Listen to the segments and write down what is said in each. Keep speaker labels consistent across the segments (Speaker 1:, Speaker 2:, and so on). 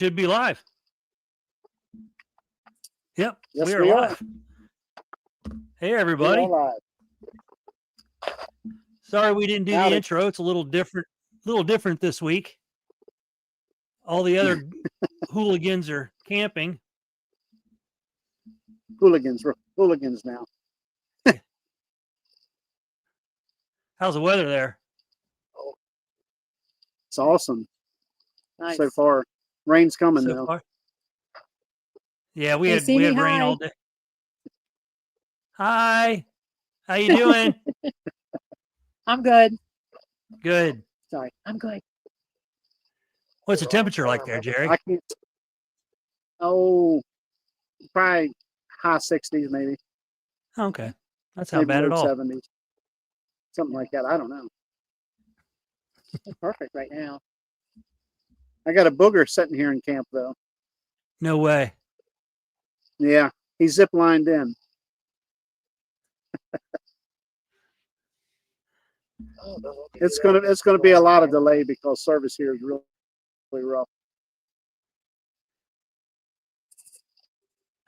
Speaker 1: Should be live. Yep,
Speaker 2: Yes,
Speaker 1: we are live. Hey, everybody. Sorry we didn't do the intro. It's a little different this week. All the other hooligans are camping.
Speaker 2: Hooligans. We're hooligans now.
Speaker 1: How's the weather there?
Speaker 2: It's awesome.
Speaker 3: Nice.
Speaker 2: So far. Rain's coming
Speaker 1: So
Speaker 2: though.
Speaker 1: far? Yeah, we had rain all day. Hi. How you doing?
Speaker 3: I'm good.
Speaker 1: Good.
Speaker 3: Sorry, I'm good.
Speaker 1: What's the temperature like there, Jerry?
Speaker 2: Probably high 60s maybe.
Speaker 1: Okay. That's not bad at all.
Speaker 2: 70s. Something like that. I don't know.
Speaker 3: It's perfect right now.
Speaker 2: I got a booger sitting here in camp though.
Speaker 1: No way.
Speaker 2: Yeah, he zip lined in. It's gonna be a lot of delay because service here is really rough.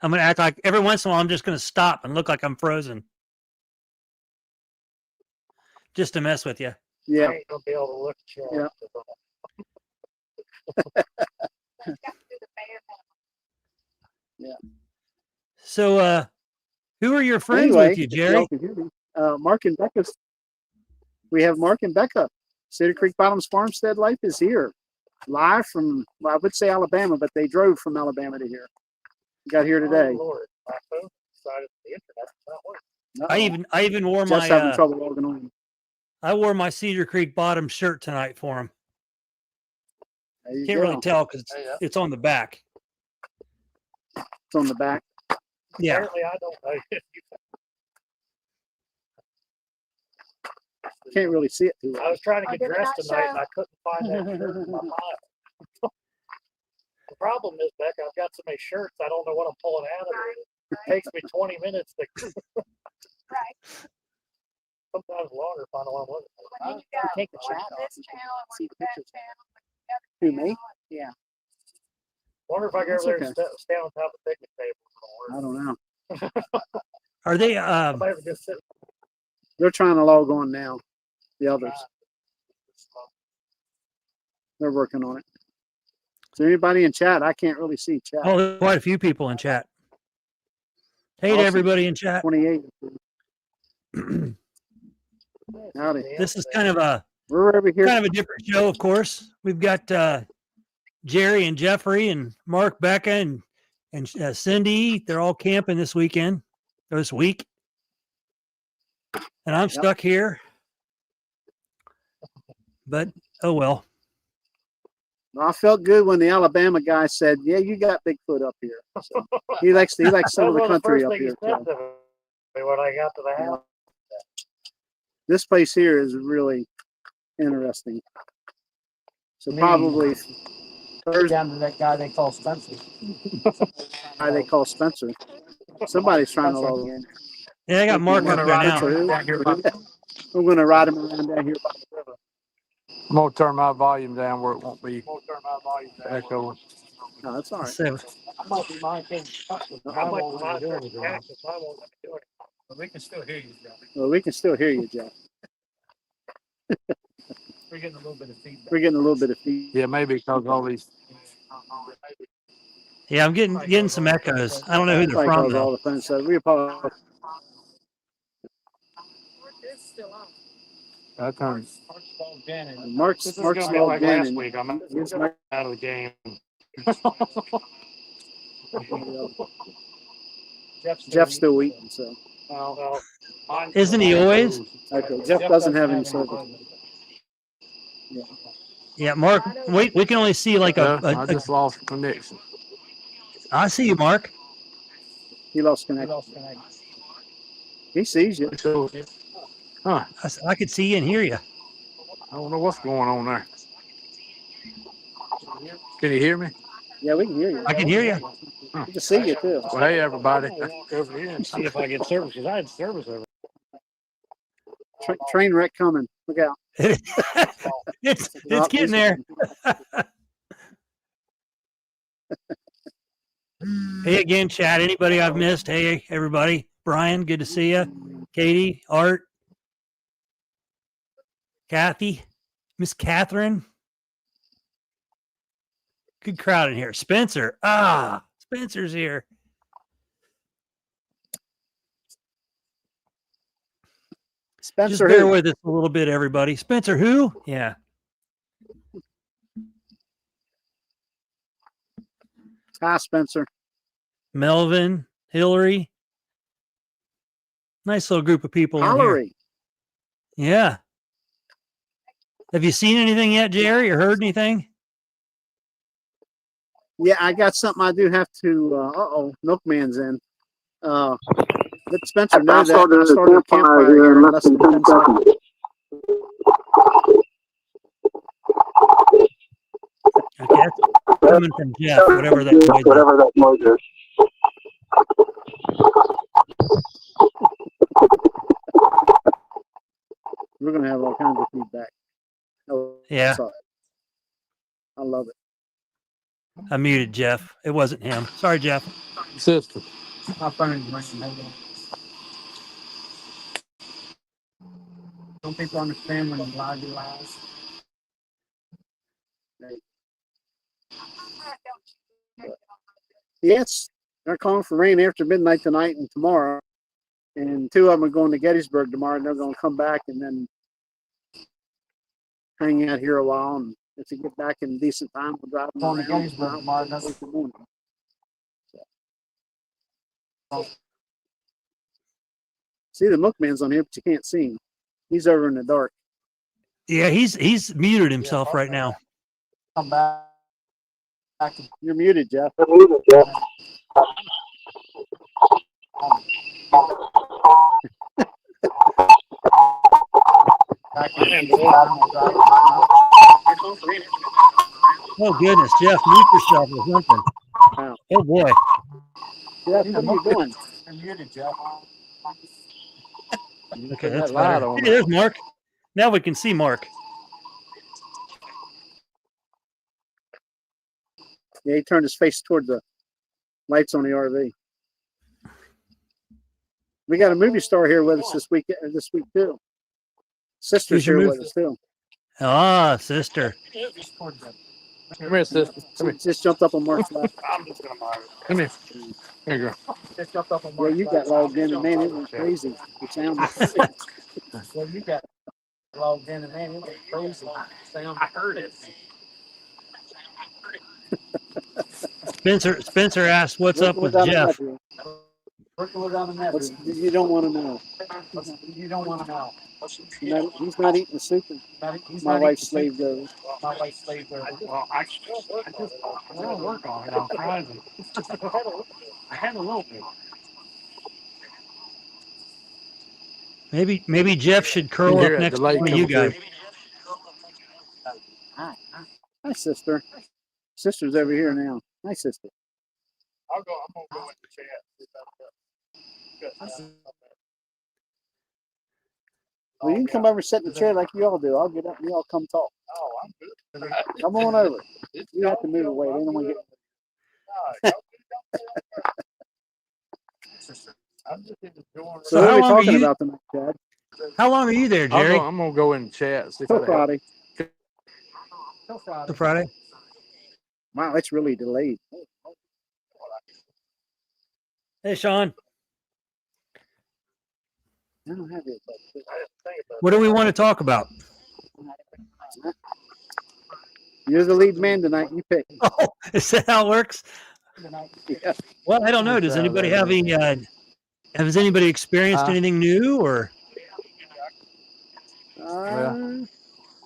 Speaker 1: I'm gonna act like every once in a while I'm just gonna stop and look like I'm frozen. Just to mess with you.
Speaker 2: Yeah.
Speaker 4: I ain't gonna be able to look at you.
Speaker 2: Yeah. Yeah.
Speaker 1: So, who are your friends with you, Jerry?
Speaker 2: Mark and Becca. We have Mark and Becca. Cedar Creek Bottoms Farmstead Life is here, live from, well, I would say Alabama, but they drove from Alabama to here. Got here today.
Speaker 4: Oh, Lord. My phone decided the internet's not working.
Speaker 1: I even wore
Speaker 2: Just
Speaker 1: my
Speaker 2: having trouble logging on.
Speaker 1: I wore my Cedar Creek Bottom shirt tonight for him. Can't really tell because it's on the back.
Speaker 2: It's on the back.
Speaker 1: Yeah.
Speaker 4: Apparently, I don't know.
Speaker 2: Can't really see it too well.
Speaker 4: I was trying to get dressed tonight and I couldn't find that shirt in my pile. The problem is, Becca, I've got so many shirts, I don't know what I'm pulling out of it. It takes me 20 minutes to.
Speaker 5: Right.
Speaker 4: Sometimes longer to find one I'm looking for.
Speaker 5: When you go
Speaker 3: Take the
Speaker 5: on
Speaker 3: chat off.
Speaker 5: this channel and
Speaker 2: See
Speaker 5: one
Speaker 2: the
Speaker 5: that
Speaker 2: pictures.
Speaker 5: channel.
Speaker 2: Who, me?
Speaker 3: Yeah.
Speaker 4: Wonder if I go
Speaker 2: That's
Speaker 4: over there
Speaker 2: okay.
Speaker 4: and stay on top of the picnic table.
Speaker 2: I don't know.
Speaker 1: Are they
Speaker 4: I might have to just sit.
Speaker 2: They're trying to log on now. The others. They're working on it. Is there anybody in chat? I can't really see chat.
Speaker 1: Oh, there's quite a few people in chat. Hey to
Speaker 2: Awesome.
Speaker 1: everybody in chat.
Speaker 2: 28. Howdy.
Speaker 1: This is kind of a
Speaker 2: We're over here.
Speaker 1: a different show, of course. We've got Jerry and Jeffrey and Mark, Becca, and Cindy. They're all camping this weekend, or this week, and I'm stuck here. But oh well.
Speaker 2: I felt good when the Alabama guy said, "Yeah, you got Bigfoot up here." So he likes some of the country up here.
Speaker 4: When I got to the house.
Speaker 2: This place here is really interesting. So probably Thursday.
Speaker 4: Down to that guy they call Spencer.
Speaker 2: Guy they call Spencer. Somebody's trying to log in.
Speaker 1: Yeah, I got Mark up there now.
Speaker 2: We're going to ride him around down here by the river.
Speaker 6: I'm gonna turn my volume down where it won't be
Speaker 4: We'll turn my volume down.
Speaker 6: echoing.
Speaker 2: No, that's all right.
Speaker 1: So,
Speaker 4: I might be mine thing. I might be mine turn cactus. I won't let me do it. But we can still hear you, Joe.
Speaker 2: Well, we can still hear you, Jeff.
Speaker 4: We're getting a little bit of feedback.
Speaker 2: We're getting a little bit of feedback.
Speaker 6: Yeah, maybe because all these.
Speaker 1: yeah, I'm getting some echoes. I don't know who they're from
Speaker 2: All
Speaker 1: though.
Speaker 2: the fun stuff. We apologize.
Speaker 5: It's still on.
Speaker 6: I turned.
Speaker 2: Mark's
Speaker 4: This is gonna be
Speaker 2: logged
Speaker 4: like
Speaker 2: in
Speaker 4: last
Speaker 2: and
Speaker 4: week. I'm
Speaker 2: his
Speaker 4: out of the game.
Speaker 2: Jeff's still eating, so.
Speaker 4: Well,
Speaker 1: Isn't he always?
Speaker 2: Okay, Jeff doesn't have any service.
Speaker 1: Yeah, Mark. We can only see like
Speaker 6: I just lost connection.
Speaker 1: I see you, Mark.
Speaker 2: He lost connection. He sees you.
Speaker 6: Huh?
Speaker 1: I could see you and hear you.
Speaker 6: I don't know what's going on there. Can you hear me?
Speaker 2: Yeah, we can hear you.
Speaker 1: I can hear you.
Speaker 2: We can see you too.
Speaker 6: Well, hey everybody.
Speaker 4: walk over here and see if I get service. Because I had service over.
Speaker 2: Train wreck coming. Look out.
Speaker 1: it's getting there. Hey again, Chad. Anybody I've missed? Hey, everybody. Brian, good to see you. Katie, Art, Kathy, Miss Catherine. Good crowd in here. Spencer. Spencer's here. Just
Speaker 2: Spencer,
Speaker 1: bear
Speaker 2: who?
Speaker 1: with us a little bit, everybody. Spencer, who? Yeah.
Speaker 2: Hi, Spencer.
Speaker 1: Melvin, Hillary. Nice little group of people in here.
Speaker 2: Hollery.
Speaker 1: Yeah. Have you seen anything yet, Jerry, or heard anything?
Speaker 2: Yeah, I got something I do have to. Milkman's in. Let Spencer know that I started a campfire here in less than 10 seconds.
Speaker 1: Okay, that's coming from Jeff, whatever that noise is.
Speaker 2: We're going to have all kinds of feedback. Oh,
Speaker 1: Yeah.
Speaker 2: sorry. I love it.
Speaker 1: I muted Jeff. It wasn't him. Sorry, Jeff.
Speaker 6: Sister.
Speaker 7: My phone's ringing. Hold on. Don't people understand when you lie, you lies?
Speaker 2: Yes, they're calling for rain after midnight tonight and tomorrow. And 2 of them are going to Gettysburg tomorrow, and they're going to come back and then hang out here a while. And if they get back in decent time, we'll drive them
Speaker 7: Going to
Speaker 2: around.
Speaker 7: Gettysburg tomorrow, doesn't
Speaker 2: Thursday morning. See, the milkman's on here, but you can't see him. He's over in the dark.
Speaker 1: Yeah, he's muted himself right now.
Speaker 7: come back.
Speaker 2: You're muted, Jeff.
Speaker 1: Oh goodness, Jeff, mute yourself or something.
Speaker 2: Wow.
Speaker 1: Oh boy.
Speaker 2: Jeff, what are you doing?
Speaker 7: You're muted, Jeff.
Speaker 1: Okay,
Speaker 6: Turn
Speaker 1: that's
Speaker 6: that light
Speaker 1: better.
Speaker 6: on
Speaker 1: Hey,
Speaker 6: there.
Speaker 1: there's Mark. Now we can see Mark.
Speaker 2: Yeah, he turned his face toward the lights on the RV. We got a movie star here with us this week too. Sister's
Speaker 1: Who's your
Speaker 2: here
Speaker 1: movie-
Speaker 2: with us too.
Speaker 1: Ah, sister.
Speaker 6: Come here, sister. Come here.
Speaker 2: Just jumped up on Mark's lap.
Speaker 4: I'm just gonna mind it.
Speaker 6: Come here. Here you go.
Speaker 7: Just jumped up on
Speaker 2: Yeah,
Speaker 7: Mark's
Speaker 2: you
Speaker 7: lap.
Speaker 2: got logged in, and man, it went crazy. The sound.
Speaker 7: Well, you got logged in, and man, it was crazy. Sound. I heard it.
Speaker 1: Spencer asked what's up with Jeff.
Speaker 7: Working with on the
Speaker 2: What's,
Speaker 7: nephew.
Speaker 2: you don't want to know.
Speaker 7: You don't want to know.
Speaker 2: He's not eating the soup.
Speaker 7: He's
Speaker 2: My
Speaker 7: not
Speaker 2: wife
Speaker 7: eating
Speaker 2: slaved over.
Speaker 7: My wife slaved over.
Speaker 4: Well, I still work on it.
Speaker 7: I'm trying. I had a little bit.
Speaker 1: Maybe Jeff should
Speaker 6: You
Speaker 1: curl
Speaker 6: can
Speaker 1: up
Speaker 6: hear that
Speaker 1: next to
Speaker 6: delay
Speaker 1: one of you
Speaker 6: coming
Speaker 1: guys.
Speaker 6: through.
Speaker 2: Hi, sister. Sister's over here now. Hi, sister.
Speaker 4: I'm gonna go in the chat.
Speaker 2: Well, you can come over and sit in the chair like you all do. I'll get up and you all come talk.
Speaker 4: Oh, I'm good.
Speaker 2: Come on over. You have to move away. They don't want to get.
Speaker 4: I'm just enjoying
Speaker 2: So,
Speaker 1: So
Speaker 2: what
Speaker 1: how
Speaker 2: are we
Speaker 1: long are
Speaker 2: talking
Speaker 1: you-
Speaker 2: about tonight, Chad?
Speaker 1: How long are you there, Jerry?
Speaker 6: I'm gonna go in the chat. See if
Speaker 2: Till
Speaker 6: I have.
Speaker 2: Friday.
Speaker 7: Till Friday.
Speaker 1: The Friday?
Speaker 2: Wow, it's really delayed.
Speaker 1: Hey, Sean.
Speaker 2: I don't have it.
Speaker 1: What do we want to talk about?
Speaker 2: You're the lead man tonight. You pick.
Speaker 1: Oh, is that how it works?
Speaker 2: Yeah.
Speaker 1: Well, I don't know. Does anybody have any? Has anybody experienced anything new, or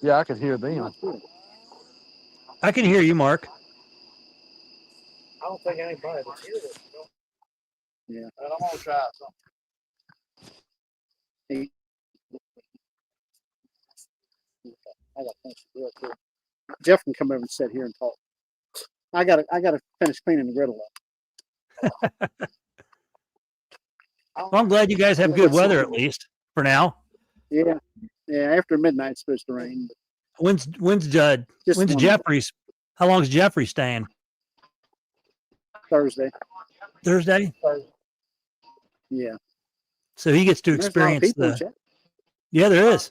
Speaker 6: Yeah, I could hear them.
Speaker 1: I can hear you, Mark.
Speaker 4: I don't think anybody that's here this.
Speaker 2: Yeah.
Speaker 4: And I'm gonna try something.
Speaker 2: I got to real quick. Jeff can come over and sit here and talk. I gotta finish cleaning the griddle up.
Speaker 1: Well, I'm glad you guys have good weather at least for now.
Speaker 2: Yeah. After midnight, it's supposed to rain.
Speaker 1: When's
Speaker 2: Just one
Speaker 1: Jeffrey's? How long's Jeffrey staying?
Speaker 2: Thursday.
Speaker 1: Thursday,
Speaker 2: Yeah.
Speaker 1: so he gets to
Speaker 2: And there's a lot of
Speaker 1: experience
Speaker 2: people in
Speaker 1: the.
Speaker 2: chat.
Speaker 1: Yeah, there is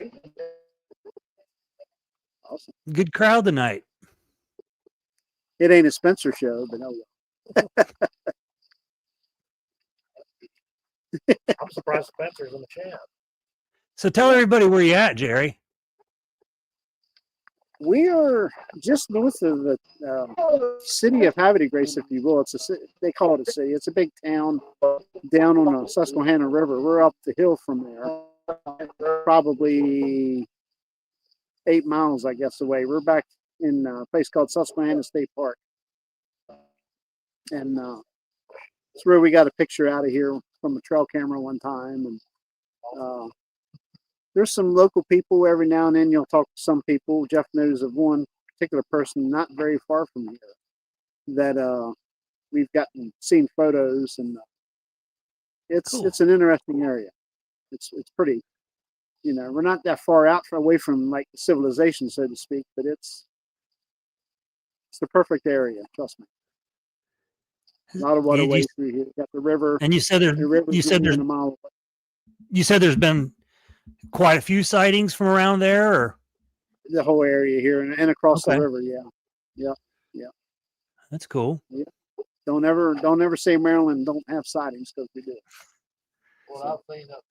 Speaker 2: Awesome.
Speaker 1: good crowd tonight.
Speaker 2: It ain't a Spencer show, but oh well.
Speaker 4: I'm surprised Spencer's in the chat.
Speaker 1: So tell everybody where you at, Jerry.
Speaker 2: We are just north of the city of Havre Grace, if you will. It's they call it a city. It's a big town down on the Susquehanna River. We're up the hill from there, probably 8 miles, I guess, away. We're back in a place called Susquehanna State Park, and it's where we got a picture out of here from a trail camera one time. And there's some local people every now and then. You'll talk to some people. Jeff knows of one particular person not very far from here that we've seen photos, and it's
Speaker 1: Cool.
Speaker 2: it's an interesting area. It's pretty. We're not that far out away from like civilization, so to speak, but it's the perfect area. Trust me. A lot of waterways through here. Got the river.
Speaker 1: And you said there's
Speaker 2: The river's
Speaker 1: you said
Speaker 2: more
Speaker 1: there's
Speaker 2: than a mile away.
Speaker 1: you said there's been quite a few sightings from around there, or
Speaker 2: The whole area here and across
Speaker 1: Okay.
Speaker 2: the river. Yeah.
Speaker 1: that's cool.
Speaker 2: Don't ever say Maryland don't have sightings, because we do.
Speaker 4: Well, I've seen up.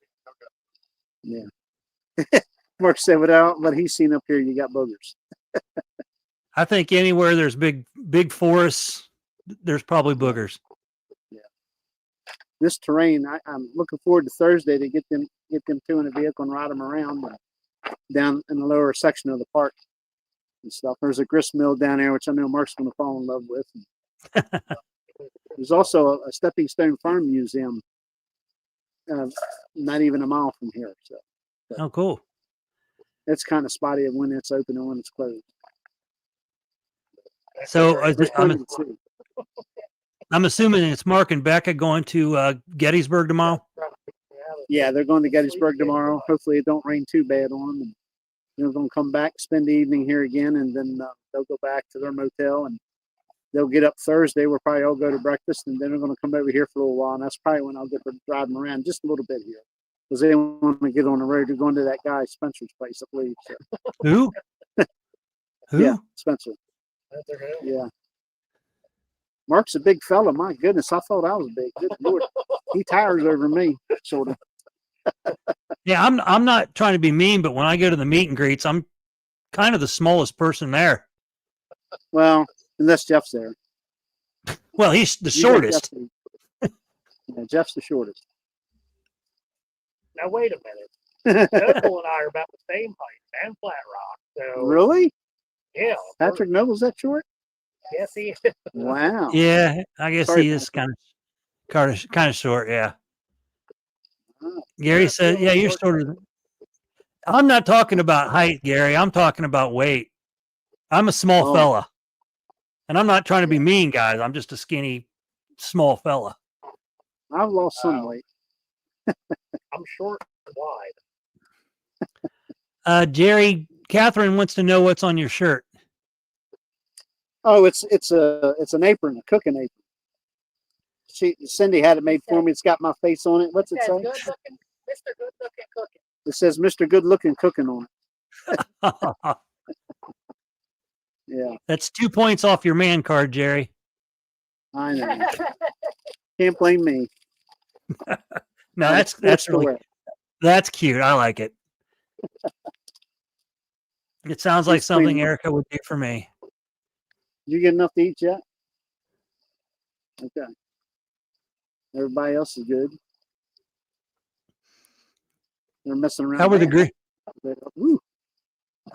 Speaker 2: Yeah. Mark said without what he's seen up here, you got boogers.
Speaker 1: I think anywhere there's big forests, there's probably boogers.
Speaker 2: This terrain, I'm looking forward to Thursday to get them two in a vehicle and ride them around down in the lower section of the park and stuff. There's a grist mill down there, which I know Mark's going to fall in love with. There's also a Stepping Stone Farm Museum, not even a mile from here. So
Speaker 1: Oh, cool.
Speaker 2: it's kind of spotty of when it's open and when it's closed.
Speaker 1: So
Speaker 2: There's plenty to see.
Speaker 1: I'm assuming it's Mark and Becca going to Gettysburg tomorrow.
Speaker 2: Yeah, they're going to Gettysburg tomorrow. Hopefully it don't rain too bad on them. And they're going to come back, spend the evening here again, and then they'll go back to their motel, and they'll get up Thursday. We'll probably all go to breakfast, and then they're going to come over here for a little while, and that's probably when I'll get to drive them around just a little bit here, because they want to get on the road. They're going to that guy Spencer's place, I believe. So,
Speaker 1: Who? Who?
Speaker 2: yeah, Spencer. Yeah. Mark's a big fella. My goodness, I thought I was big. Good Lord. He towers over me, sort of.
Speaker 1: Yeah, I'm not trying to be mean, but when I go to the meet and greets, I'm kind of the smallest person there.
Speaker 2: Well, unless Jeff's there.
Speaker 1: Well, he's the
Speaker 2: You got
Speaker 1: shortest.
Speaker 2: Jeff. Yeah, Jeff's the shortest.
Speaker 4: Now wait a minute. Noble and I are about the same height and Flat Rock. So
Speaker 2: Really?
Speaker 4: yeah.
Speaker 2: Patrick Noble's that short?
Speaker 4: Yes, he is.
Speaker 2: Wow.
Speaker 1: Yeah, I guess
Speaker 2: Sorry,
Speaker 1: he is kind of short. Yeah.
Speaker 2: Oh.
Speaker 1: Gary said, "Yeah, you're shorter than." I'm not talking about height, Gary. I'm talking about weight. I'm a small
Speaker 2: Oh.
Speaker 1: fella, and I'm not trying to be mean, guys. I'm just a skinny, small fella.
Speaker 2: I've lost some weight.
Speaker 4: I'm short and wide.
Speaker 1: Jerry, Catherine wants to know what's on your shirt.
Speaker 2: Oh, it's an apron, a cooking apron. Cindy had it made for me. It's got my face on it. What's it say?
Speaker 3: Good looking, Mr. Good Looking Cooking.
Speaker 2: It says Mr. Good Looking Cooking on it. Yeah,
Speaker 1: That's 2 points off your man card, Jerry.
Speaker 2: I know. Can't blame me.
Speaker 1: No,
Speaker 2: I'm
Speaker 1: that's
Speaker 2: forced to
Speaker 1: really
Speaker 2: wear it.
Speaker 1: that's cute. I like it. It sounds like
Speaker 2: It's
Speaker 1: something
Speaker 2: clean.
Speaker 1: Erica would do for me.
Speaker 2: You get enough to eat yet? Okay. Everybody else is good. They're messing around.
Speaker 1: How were the
Speaker 2: now.
Speaker 1: green?
Speaker 2: Woo,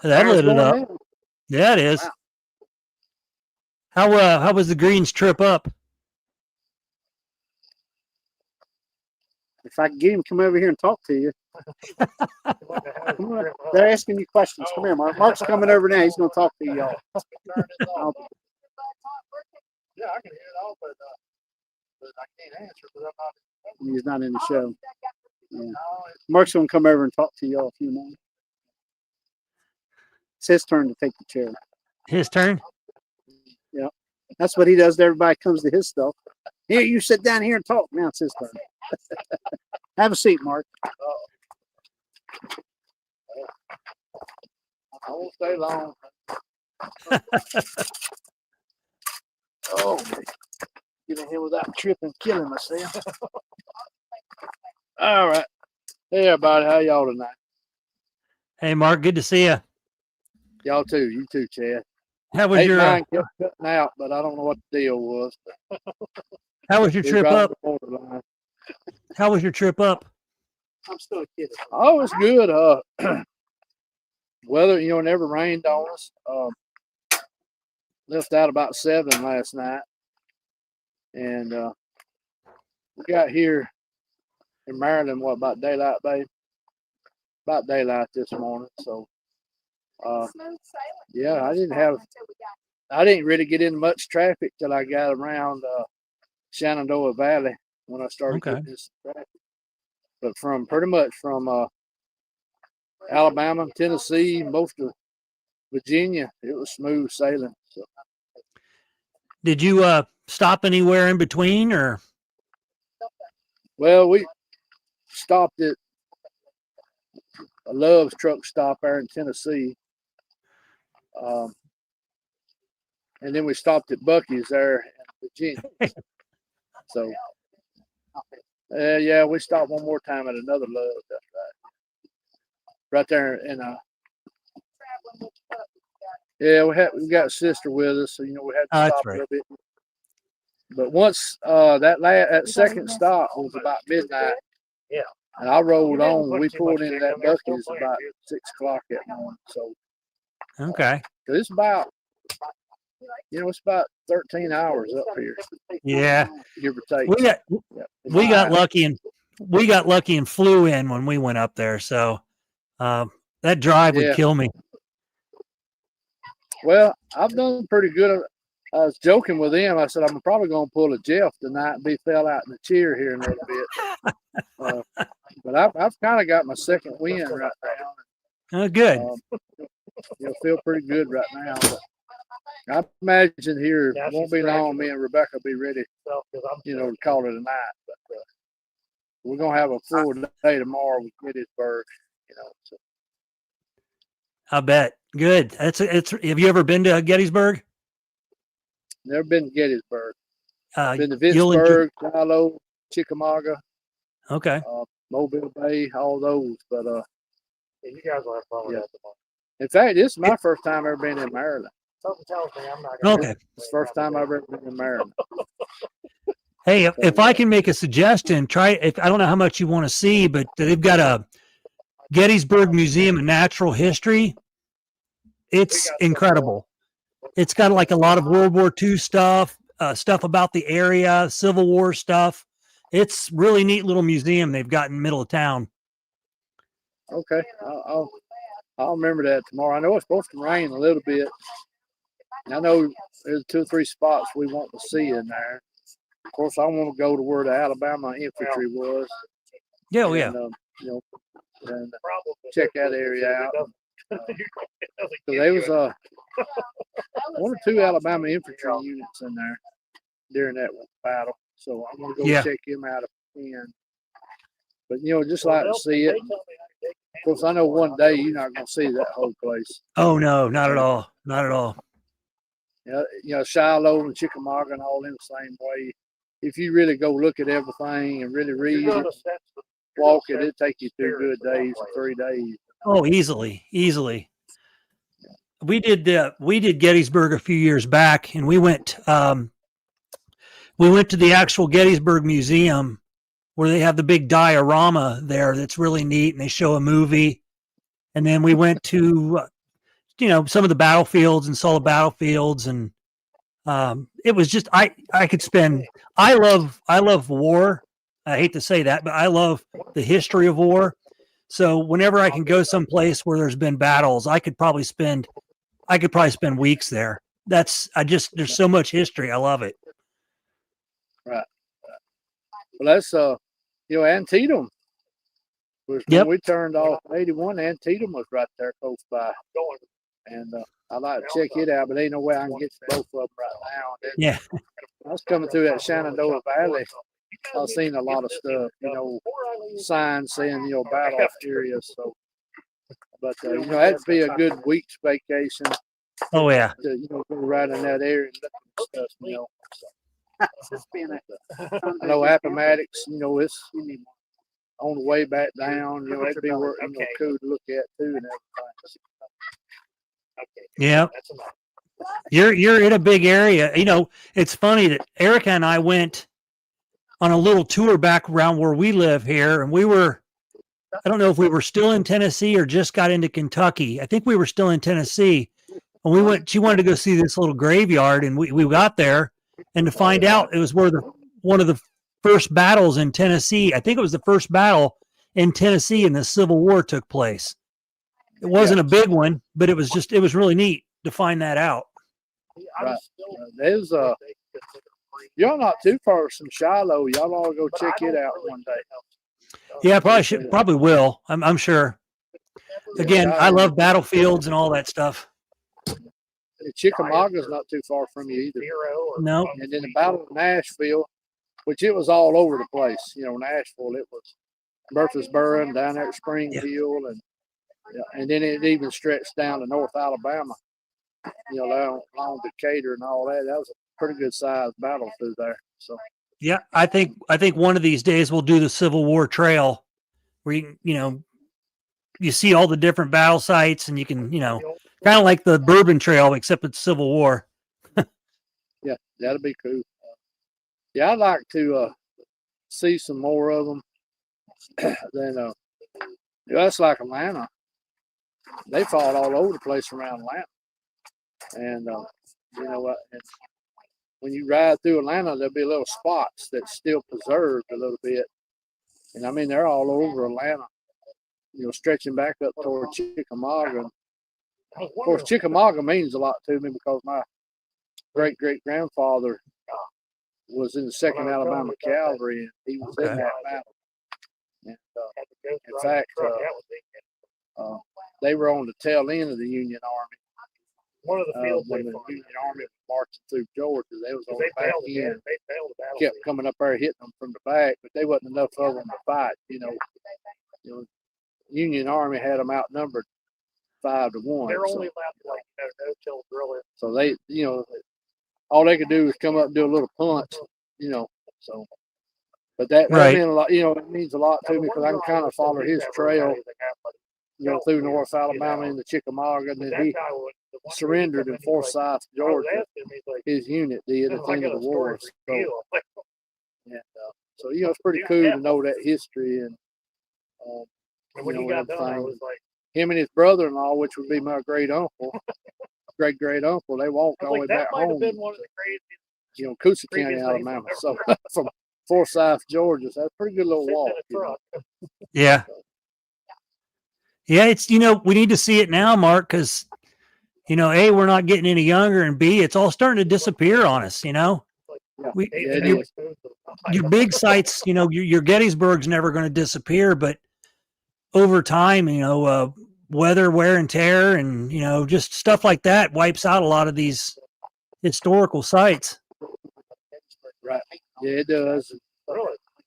Speaker 1: That
Speaker 2: fire's
Speaker 1: lit it
Speaker 2: going
Speaker 1: up.
Speaker 2: down.
Speaker 1: Yeah, it is.
Speaker 2: Wow.
Speaker 1: How was the greens trip up?
Speaker 2: If I can get him to come over here and talk to you. Come on. They're asking you questions. Come here, Mark. Mark's coming over now. He's going to talk to y'all. I'll-
Speaker 4: Yeah, I can hear it all, but I can't answer because I'm not.
Speaker 2: He's not in the show. Yeah.
Speaker 4: No,
Speaker 2: Mark's going to come over and talk to y'all a few more. It's his turn to take the chair.
Speaker 1: His turn.
Speaker 2: That's what he does to everybody that comes to his stuff. Here, you sit down here and talk. Now it's his turn. Have a seat, Mark.
Speaker 6: I won't stay long.
Speaker 2: Oh, get in here without tripping, killing myself. All right. Hey, everybody. How y'all tonight?
Speaker 1: Hey, Mark, good to see you.
Speaker 2: Y'all too. You too, Chad.
Speaker 1: How was your
Speaker 2: Mine kept cutting out, but I don't know what the deal was.
Speaker 1: How was your
Speaker 2: He's
Speaker 1: trip
Speaker 2: right on
Speaker 1: up?
Speaker 2: the borderline.
Speaker 1: How was your trip up?
Speaker 2: I'm still a kid. Oh, it's good. Weather, never rained on us. Left out about 7 last night, and we got here in Maryland. What about daylight, babe? About daylight this morning. So,
Speaker 5: Smooth sailing.
Speaker 2: yeah, I didn't
Speaker 5: Until we got
Speaker 2: I didn't really get in much traffic till I got around Shenandoah Valley when I started
Speaker 1: Okay.
Speaker 2: getting this traffic. But from pretty much from Alabama, Tennessee, most of Virginia, it was smooth sailing. So,
Speaker 1: Did you stop anywhere in between, or
Speaker 2: well, we stopped at a Love's truck stop there in Tennessee. And then we stopped at Bucky's there in Virginia. So, yeah, we stopped one more time at another Love's. That's right there in
Speaker 5: traveling with the pup.
Speaker 2: yeah, we got a sister with us, so we had
Speaker 1: Oh,
Speaker 2: to
Speaker 1: that's
Speaker 2: stop
Speaker 1: right.
Speaker 2: a little bit. But once that second stop was about midnight.
Speaker 4: Yeah.
Speaker 2: And I rolled
Speaker 4: You didn't
Speaker 2: on.
Speaker 4: put
Speaker 2: We
Speaker 4: too
Speaker 2: pulled
Speaker 4: much
Speaker 2: into
Speaker 4: chicken
Speaker 2: that
Speaker 4: in there, still
Speaker 2: Bucky's
Speaker 4: plenty
Speaker 2: about
Speaker 4: of
Speaker 2: 6 o'clock that morning. So
Speaker 1: okay?
Speaker 2: 'cause it's about it's about 13 hours up here,
Speaker 1: Yeah,
Speaker 2: give or take.
Speaker 1: we got
Speaker 2: Yeah.
Speaker 1: we got lucky and flew in when we went up there. So that drive would
Speaker 2: Yeah.
Speaker 1: kill me.
Speaker 2: Well, I've done pretty good. I was joking with them. I said I'm probably going to pull a Jeff tonight and be fell out in the chair here in a little bit. But I've kind of got my second win right now.
Speaker 1: Oh, good.
Speaker 2: Feel pretty good right now. But I imagine here
Speaker 4: Yeah,
Speaker 2: won't
Speaker 4: she's
Speaker 2: be long.
Speaker 4: scratching
Speaker 2: Me and Rebecca will be ready,
Speaker 4: So, 'cause I'm
Speaker 2: to call it a night. But we're gonna have a full day tomorrow with Gettysburg. So.
Speaker 1: I bet. Good. It's. Have you ever been to Gettysburg?
Speaker 2: Never been to Gettysburg. Been to
Speaker 1: You'll enjoy.
Speaker 2: Vicksburg, Shiloh, Chickamauga,
Speaker 1: Okay.
Speaker 2: Mobile Bay, all those. But
Speaker 4: yeah, you guys will have fun with
Speaker 2: Yeah.
Speaker 4: that tomorrow.
Speaker 2: in fact, this is my first time ever been in Maryland.
Speaker 4: Something tells me I'm not gonna.
Speaker 1: Okay.
Speaker 2: It's the first time I've ever been in Maryland.
Speaker 1: Hey, if I can make a suggestion, try. If I don't know how much you want to see, but they've got a Gettysburg Museum of Natural History. It's incredible. It's got like a lot of World War II stuff, stuff about the area, Civil War stuff. It's really neat little museum they've got in the middle of town.
Speaker 2: Okay, I'll remember that tomorrow. I know it's supposed to rain a little bit. And I know there's 2 or 3 spots we want to see in there. Of course, I want to go to where the Alabama infantry was.
Speaker 1: Yeah, oh, yeah.
Speaker 2: And, and
Speaker 4: Problem is
Speaker 2: check that area out.
Speaker 4: It doesn't
Speaker 2: So
Speaker 4: give
Speaker 2: there
Speaker 4: you
Speaker 2: was
Speaker 4: a-
Speaker 2: 1 or 2 Alabama infantry units in there during that battle. So I'm gonna go
Speaker 1: Yeah.
Speaker 2: check him out if I can. But just
Speaker 4: Well,
Speaker 2: like to
Speaker 4: they'll-
Speaker 2: see
Speaker 4: they
Speaker 2: it.
Speaker 4: tell me they can
Speaker 2: Of course, I know one day you're not gonna see that whole place.
Speaker 1: Oh no, not at all. Not at all.
Speaker 2: Shiloh and Chickamauga and all in the same way. If you really go look at everything and really read
Speaker 4: You're
Speaker 2: it,
Speaker 4: gonna sense the-
Speaker 2: walk it, it'd take you 2 good days, 3 days.
Speaker 1: Oh, easily. We did Gettysburg a few years back, and we went to the actual Gettysburg Museum where they have the big diorama there that's really neat, and they show a movie. And then we went to some of the battlefields and saw the battlefields, and it was just I could spend. I love war. I hate to say that, but I love the history of war. So whenever I can go someplace where there's been battles, I could probably spend weeks there. There's so much history. I love it.
Speaker 2: Right. Well, that's Antietam was when
Speaker 1: Yep.
Speaker 2: we turned off 81. Antietam was right there close by.
Speaker 4: Going
Speaker 2: And I like to check it out, but ain't no way I can get to both of them right now. And
Speaker 1: Yeah.
Speaker 2: I was coming through that Shenandoah Valley. I've seen a lot of stuff, you know, signs saying, you know, battle area. So, but you know, that'd be a good week's vacation
Speaker 1: Oh yeah.
Speaker 2: to, you know, go right in that area and look at stuff, you know.
Speaker 5: It's been a
Speaker 2: I know Appomattox, you know, it's on the way back down. You know, it'd be worth, you know, cool to look at too and everything.
Speaker 1: Yeah.
Speaker 4: That's enough.
Speaker 1: You're in a big area. You know, it's funny that Erica and I went on a little tour back around where we live here, and I don't know if we were still in Tennessee or just got into Kentucky. I think we were still in Tennessee. And she wanted to go see this little graveyard, and we got there, and to find out it was where one of the first battles in Tennessee. I think it was the first battle in Tennessee in the Civil War took place. It wasn't a big one, but it was really neat to find that out.
Speaker 2: Right. There's y'all not too far from Shiloh. Y'all all go check it out one day.
Speaker 1: Yeah, probably will. I'm sure. Again, I love battlefields and all that stuff.
Speaker 2: Chickamauga's not too far from you either.
Speaker 1: No.
Speaker 2: And then the Battle of Nashville, which it was all over the place. You know, Nashville, it was Murfreesboro and down there at Springfield, and then it even stretched down to North Alabama. You know, along Decatur and all that. That was a pretty good sized battle through there. So
Speaker 1: Yeah, I think one of these days we'll do the Civil War Trail, where you see all the different battle sites, and you can, kind of like the Bourbon Trail, except it's Civil War.
Speaker 2: yeah, that'd be cool. Yeah, I'd like to see some more of them. Then that's like Atlanta. They fought all over the place around Atlanta, and you know what? When you ride through Atlanta, there'll be little spots that's still preserved a little bit, and I mean they're all over Atlanta. You know, stretching back up toward Chickamauga. Of course, Chickamauga means a lot to me because my great grandfather was in the 2nd Alabama Cavalry, and he was in that battle. And, in fact, they were on the tail end of the Union Army.
Speaker 4: One of the fields
Speaker 2: when the Union Army was marching through Georgia, they was on the back end. Kept coming up there hitting them from the back, but they wasn't enough of them to fight. You know, Union Army had them outnumbered 5-1.
Speaker 4: They're only allowed to no-till drill it.
Speaker 2: So they, all they could do was come up and do a little punch, So, but that meant a lot. It means a lot to me because I can kind of follow his trail, through North Alabama into Chickamauga, and then he surrendered in Forsyth, Georgia. His unit did at the end of the war. So, it's pretty cool to know that history and
Speaker 4: when he got done, I was like,
Speaker 2: him and his brother-in-law, which would be my great uncle, great uncle, they walked all the way back home. Been one of the craziest, Coosa County, Alabama. So from Forsyth, Georgia, so that's a pretty good little walk.
Speaker 1: Yeah. Yeah, it's we need to see it now, Mark, because A, we're not getting any younger, and B, it's all starting to disappear on us. Your big sites, your Gettysburg's never going to disappear, but over time, weather, wear and tear, and just stuff like that wipes out a lot of these historical sites.
Speaker 2: Right. Yeah, it does.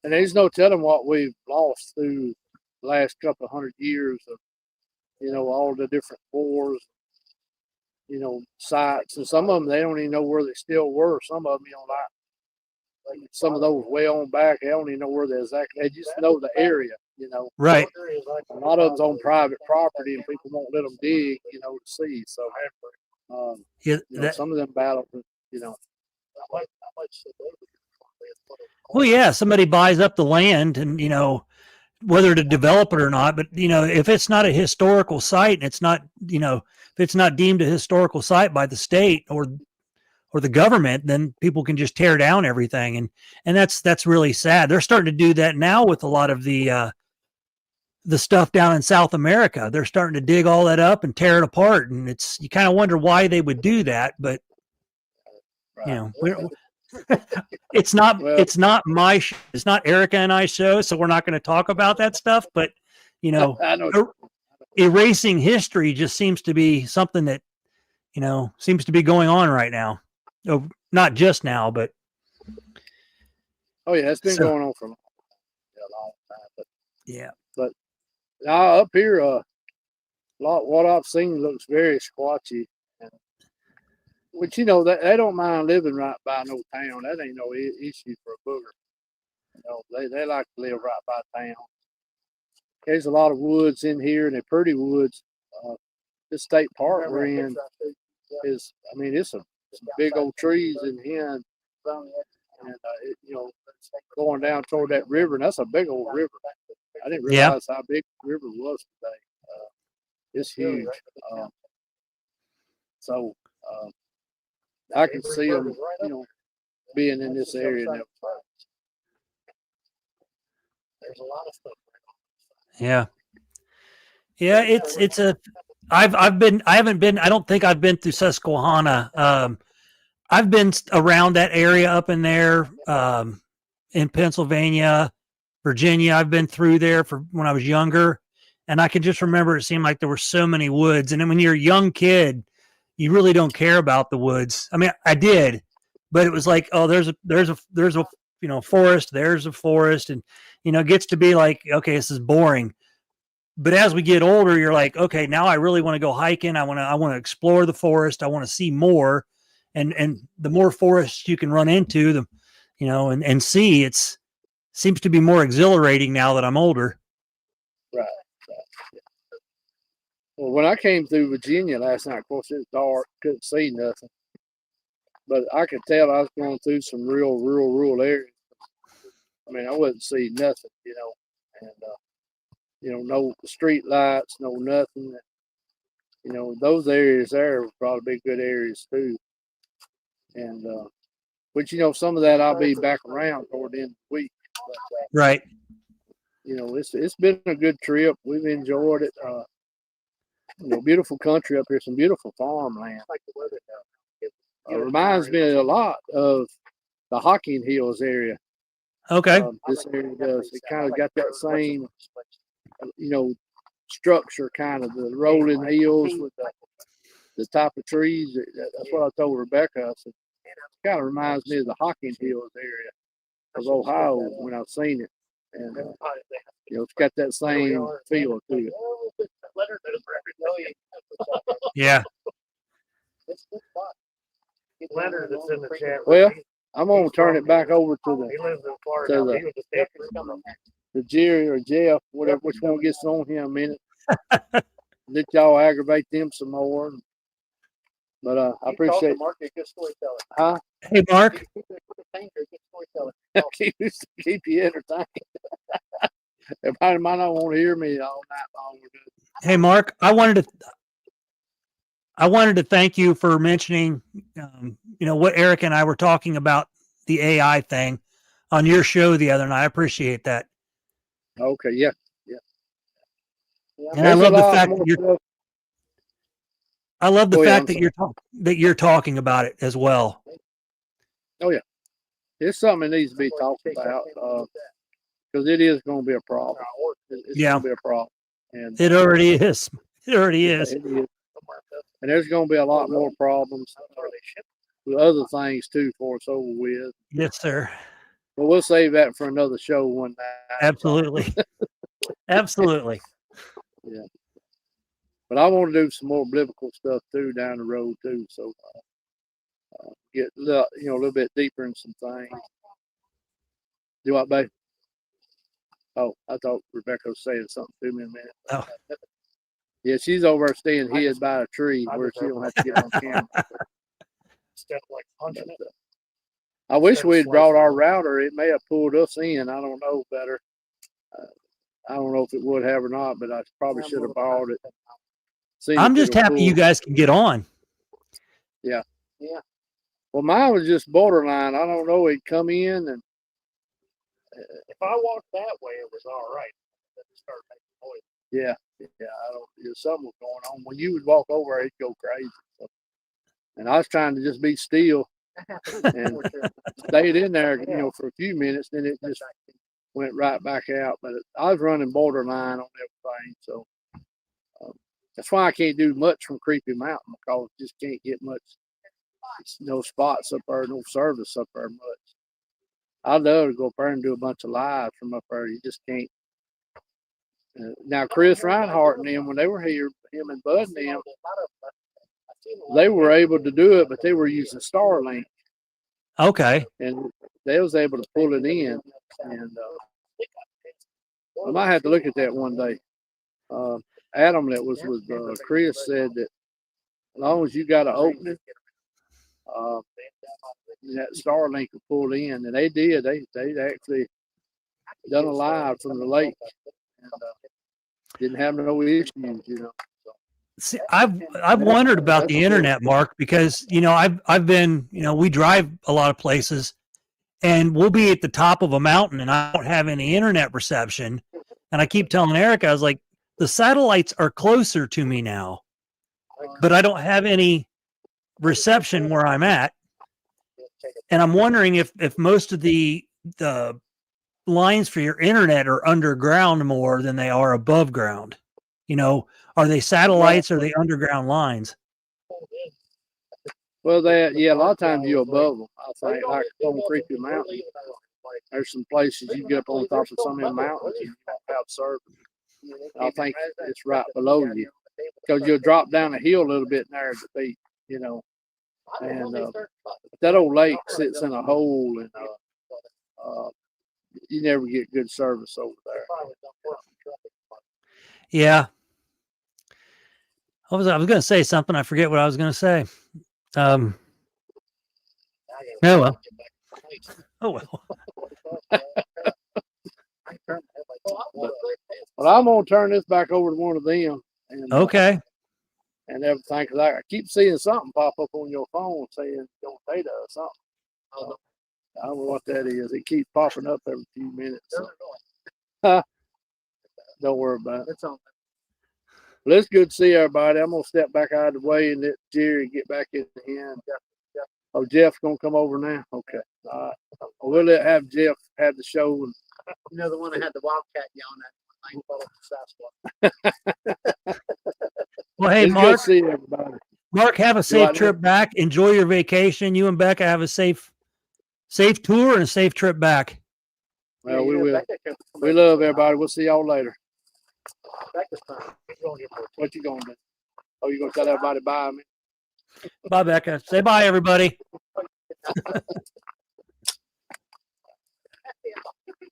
Speaker 2: And there's no telling what we've lost through the last couple of 100 years of, all the different wars, sites. And some of them, they don't even know where they still were. Some of them, like some of those way on back, they don't even know where they exactly. They just know the area,
Speaker 1: Right.
Speaker 2: A lot of them's on private property, and people won't let them dig, to see. So, some of them battles,
Speaker 1: Well, yeah, somebody buys up the land, and whether to develop it or not. But if it's not a historical site, and it's not, if it's not deemed a historical site by the state or the government, then people can just tear down everything, and that's really sad. They're starting to do that now with a lot of the stuff down in South America. They're starting to dig all that up and tear it apart, and you kind of wonder why they would do that, but it's not it's not Erica and I show, so we're not going to talk about that stuff. But
Speaker 2: I know.
Speaker 1: erasing history just seems to be something that, seems to be going on right now. Oh, not just now, but
Speaker 5: Oh yeah, it's been
Speaker 1: So-
Speaker 5: going on for a long time. But
Speaker 1: yeah.
Speaker 5: now up here, what I've seen looks very squatchy. Which they don't mind living right by no town. That ain't no issue for a booger. They like to live right by town. There's a lot of woods in here, and they're pretty woods. This state park we're in is, it's some big old trees in here, and going down toward that river, and that's a big old river. I didn't
Speaker 1: Yeah.
Speaker 5: realize how big the river was today. It's huge. So I can see them, being in this area now.
Speaker 4: There's a lot of stuff.
Speaker 1: Yeah. Yeah. I don't think I've been through Susquehanna. I've been around that area up in there, in Pennsylvania, Virginia. I've been through there for when I was younger, and I can just remember it seemed like there were so many woods. And then when you're a young kid, you really don't care about the woods. I mean, I did, but it was like, oh, there's a forest, there's a forest, and it gets to be like, okay, this is boring. But as we get older, you're like, okay, now I really want to go hiking. I want to explore the forest. I want to see more, and the more forests you can run into, the and see, seems to be more exhilarating now that I'm older.
Speaker 5: Right. Well, when I came through Virginia last night, of course it was dark, couldn't see nothing, but I could tell I was going through some real rural areas. I mean, I wouldn't see nothing, and no street lights, no nothing. Those areas there would probably be good areas too. And which some of that I'll be back around toward the end of the week. But,
Speaker 1: Right.
Speaker 5: it's been a good trip. We've enjoyed it. Beautiful country up here, some beautiful farmland. Reminds me a lot of the Hocking Hills area.
Speaker 1: Okay.
Speaker 5: This area does. It kind of got that same, structure, kind of the rolling hills with the type of trees. That's what I told Rebecca. I said, it kind of reminds me of the Hocking Hills area of Ohio when I've seen it. And, it's got that same feel to it.
Speaker 1: Yeah.
Speaker 4: Leonard is in the chat.
Speaker 5: Well, I'm going to turn it back over to
Speaker 4: He lives in Florida.
Speaker 5: to the-
Speaker 4: He was a state
Speaker 5: the Jerry or Jeff, whatever, which one gets on here in a minute. Let y'all aggravate them some more. But I appreciate
Speaker 4: Mark, a good storyteller.
Speaker 5: Huh?
Speaker 1: Hey, Mark.
Speaker 5: keep you entertained. Everybody might not want to hear me all night long.
Speaker 1: Hey, Mark. I wanted to thank you for mentioning, what Eric and I were talking about, the AI thing on your show the other night. I appreciate that.
Speaker 5: Okay, yeah.
Speaker 1: And I love the fact that you're talking about it as well.
Speaker 5: It's something that needs to be talked about because it is going to be a problem. It's
Speaker 1: Yeah.
Speaker 5: going to be a problem. And
Speaker 1: It already is. It already is.
Speaker 5: It is. And there's going to be a lot more problems with other things too for us over with.
Speaker 1: Yes, sir.
Speaker 5: But we'll save that for another show one night.
Speaker 1: Absolutely. Absolutely.
Speaker 5: Yeah. But I want to do some more biblical stuff too down the road too. So get a little bit deeper in some things. Do what, babe? Oh, I thought Rebecca was saying something to me a minute.
Speaker 1: Oh.
Speaker 5: Yeah, she's over there staying hid by a tree where she don't have to get on camera.
Speaker 4: Instead of like punching it.
Speaker 5: I wish we had brought our router. It may have pulled us in. I don't know better. I don't know if it would have or not, but I probably should have borrowed it.
Speaker 1: I'm just happy you guys can get on.
Speaker 5: Yeah. Well, mine was just borderline. I don't know. It'd come in and.
Speaker 4: If I walked that way, it was all right. Then it started making noise.
Speaker 5: Yeah. Something was going on. When you would walk over, it'd go crazy. So, and I was trying to just be still and stayed in there, for a few minutes. Then it just went right back out. But I was running borderline on everything. So That's why I can't do much from Creepy Mountain because I just can't get much. No spots up there, no service up there much. I'd love to go up there and do a bunch of live from up there. You just can't. Now Chris Reinhardt and them, when they were here, him and Bud and them, they were able to do it, but they were using Starlink,
Speaker 1: Okay.
Speaker 5: and they was able to pull it in. And I might have to look at that one day. Adam, that was with Chris, said that as long as you got an opening, that Starlink will pull in, and they did. They actually done a live from the lake, and didn't have no issues, you know.
Speaker 1: See, I've wondered about the internet, Mark, because I've been, we drive a lot of places, and we'll be at the top of a mountain, and I don't have any internet reception, and I keep telling Eric, I was like, the satellites are closer to me now, but I don't have any reception where I'm at, and I'm wondering if most of the lines for your internet are underground more than they are above ground. Are they satellites or are they underground lines?
Speaker 5: Well, a lot of times you're above them. I think like on Creepy Mountain, there's some places you get up on top of some of them mountains and you don't have service. I think it's right below you because you'll drop down a hill a little bit and there's the beach, And that old lake sits in a hole, and you never get good service over there.
Speaker 1: Yeah. I was going to say something. I forget what I was going to say. Oh well. Oh well.
Speaker 5: But I'm gonna turn this back over to one of them. And,
Speaker 1: Okay.
Speaker 5: And everything, because I keep seeing something pop up on your phone saying don't data or something. I don't know what that is. It keeps popping up every few minutes. So. Don't worry about it.
Speaker 2: It's on.
Speaker 5: Well, it's good to see everybody. I'm gonna step back out of the way and let Jerry get back in the hand. Oh, Jeff's gonna come over now. Okay. All right. We'll have Jeff have the show. And
Speaker 2: The one that had the wildcat yelling at.
Speaker 1: Well, hey,
Speaker 5: it's good
Speaker 1: Mark.
Speaker 5: to see everybody.
Speaker 1: Mark, have a safe
Speaker 5: like
Speaker 1: trip back. Enjoy your vacation. You and Becca have a safe tour and a safe trip back.
Speaker 5: Well, we will. We love everybody. We'll see y'all later. What you gonna do? Oh, you gonna tell everybody bye me?
Speaker 1: Bye, Becca. Say bye, everybody.